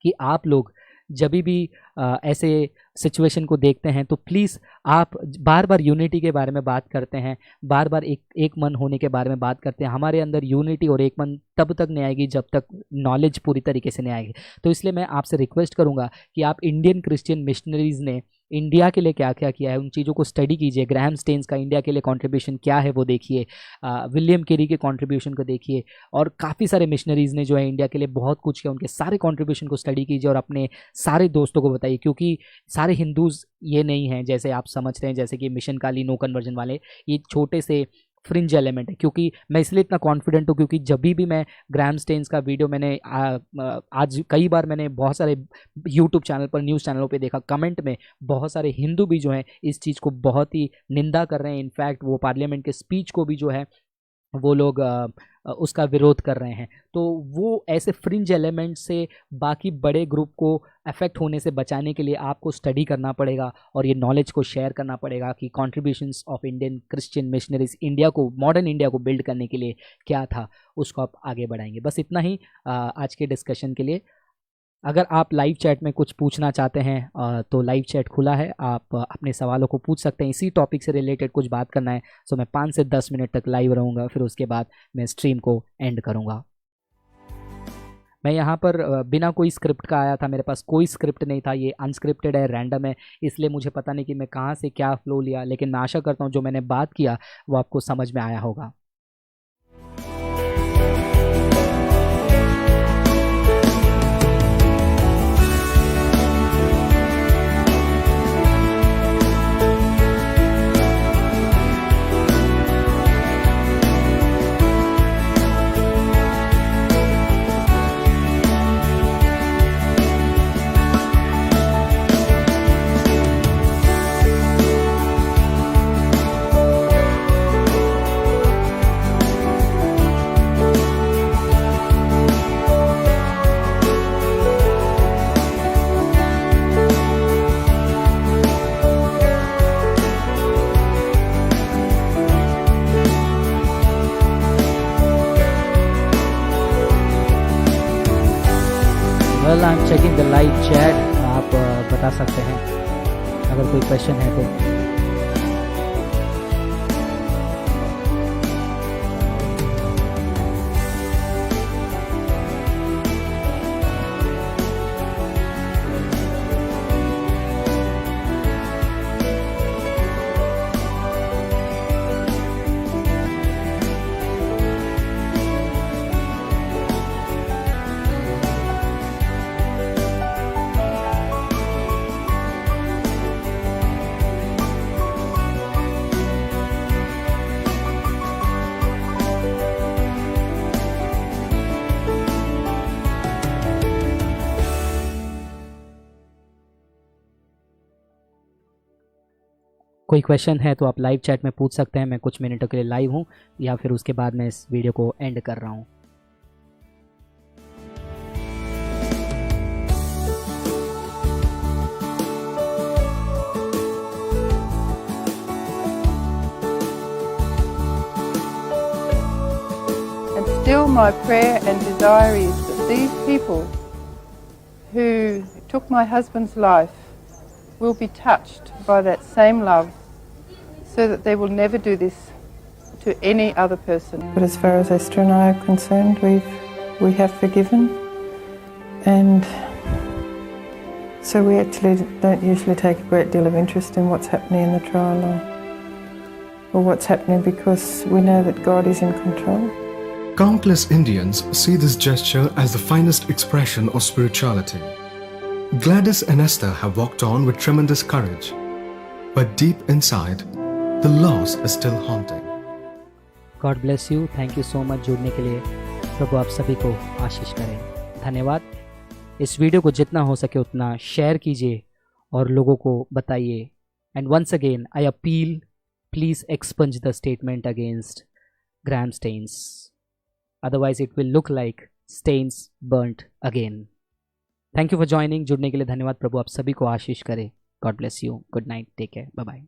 कि आप लोग जब भी ऐसे सिचुएशन को देखते हैं तो प्लीज़ आप बार बार यूनिटी के बारे में बात करते हैं, बार बार एक मन होने के बारे में बात करते हैं। हमारे अंदर यूनिटी और एक मन तब तक नहीं आएगी जब तक नॉलेज पूरी तरीके से नहीं आएगी। तो इसलिए मैं आपसे रिक्वेस्ट करूंगा कि आप इंडियन क्रिश्चियन मिशनरीज़ ने इंडिया के लिए क्या क्या किया है उन चीज़ों को स्टडी कीजिए। ग्राहम स्टेन्स का इंडिया के लिए कंट्रीब्यूशन क्या है वो देखिए, विलियम केरी के कंट्रीब्यूशन को देखिए, और काफ़ी सारे मिशनरीज़ ने जो है इंडिया के लिए बहुत कुछ किया, उनके सारे कंट्रीब्यूशन को स्टडी कीजिए और अपने सारे दोस्तों को बताइए। क्योंकि सारे हिंदूज़ ये नहीं हैं जैसे आप समझ रहे हैं, जैसे कि मिशन काली, नो कन्वर्जन वाले, ये छोटे से फ्रिंज एलिमेंट है। क्योंकि मैं इसलिए इतना कॉन्फिडेंट हूँ क्योंकि जब भी मैं ग्राहम स्टेन्स का वीडियो मैंने आज कई बार मैंने बहुत सारे यूट्यूब चैनल पर, न्यूज़ चैनलों पे देखा, कमेंट में बहुत सारे हिंदू भी जो हैं इस चीज़ को बहुत ही निंदा कर रहे हैं। इनफैक्ट वो पार्लियामेंट के स्पीच को भी जो है वो लोग उसका विरोध कर रहे हैं। तो वो ऐसे फ्रिंज एलिमेंट से बाकी बड़े ग्रुप को अफेक्ट होने से बचाने के लिए आपको स्टडी करना पड़ेगा और ये नॉलेज को शेयर करना पड़ेगा कि contributions of Indian Christian missionaries India को, मॉडर्न इंडिया को बिल्ड करने के लिए क्या था, उसको आप आगे बढ़ाएंगे। बस इतना ही आज के डिस्कशन के लिए। अगर आप लाइव चैट में कुछ पूछना चाहते हैं तो लाइव चैट खुला है, आप अपने सवालों को पूछ सकते हैं। इसी टॉपिक से रिलेटेड कुछ बात करना है तो मैं 5 से 10 मिनट तक लाइव रहूँगा, फिर उसके बाद मैं स्ट्रीम को एंड करूँगा। मैं यहाँ पर बिना कोई स्क्रिप्ट का आया था, मेरे पास कोई स्क्रिप्ट नहीं था, ये अनस्क्रिप्टेड है, रैंडम है, इसलिए मुझे पता नहीं कि मैं कहाँ से क्या फ्लो लिया, लेकिन मैं आशा करता हूँ जो मैंने बात किया वो आपको समझ में आया होगा। Well I am checking the live chat, आप बता सकते हैं अगर कोई क्वेश्चन है तो। कोई क्वेश्चन है तो आप लाइव चैट में पूछ सकते हैं। मैं कुछ मिनटों के लिए लाइव हूँ या फिर उसके बाद मैं इस वीडियो को एंड कर रहा हूँ। And still my prayer and desire is that these people who took my husband's life will be touched by that same love so that they will never do this to any other person. But as far as Esther and I are concerned, we have forgiven, and so we actually don't usually take a great deal of interest in what's happening in the trial or what's happening, because we know that God is in control. Countless Indians see this gesture as the finest expression of spirituality. Gladys and Esther have walked on with tremendous courage, but deep inside, the loss is still haunting. God bless you. Thank you so much जुड़ने के लिए। प्रभु आप सभी को आशीष करें। धन्यवाद। इस video को जितना हो सके उतना शेयर कीजिए और लोगों को बताइए। And once again I appeal, please expunge the statement against Graham Staines, otherwise it will look like Staines burnt again. Thank you for joining. जुड़ने के लिए धन्यवाद। प्रभु आप सभी को आशीष करे। God bless you. Good night. Take care. Bye bye.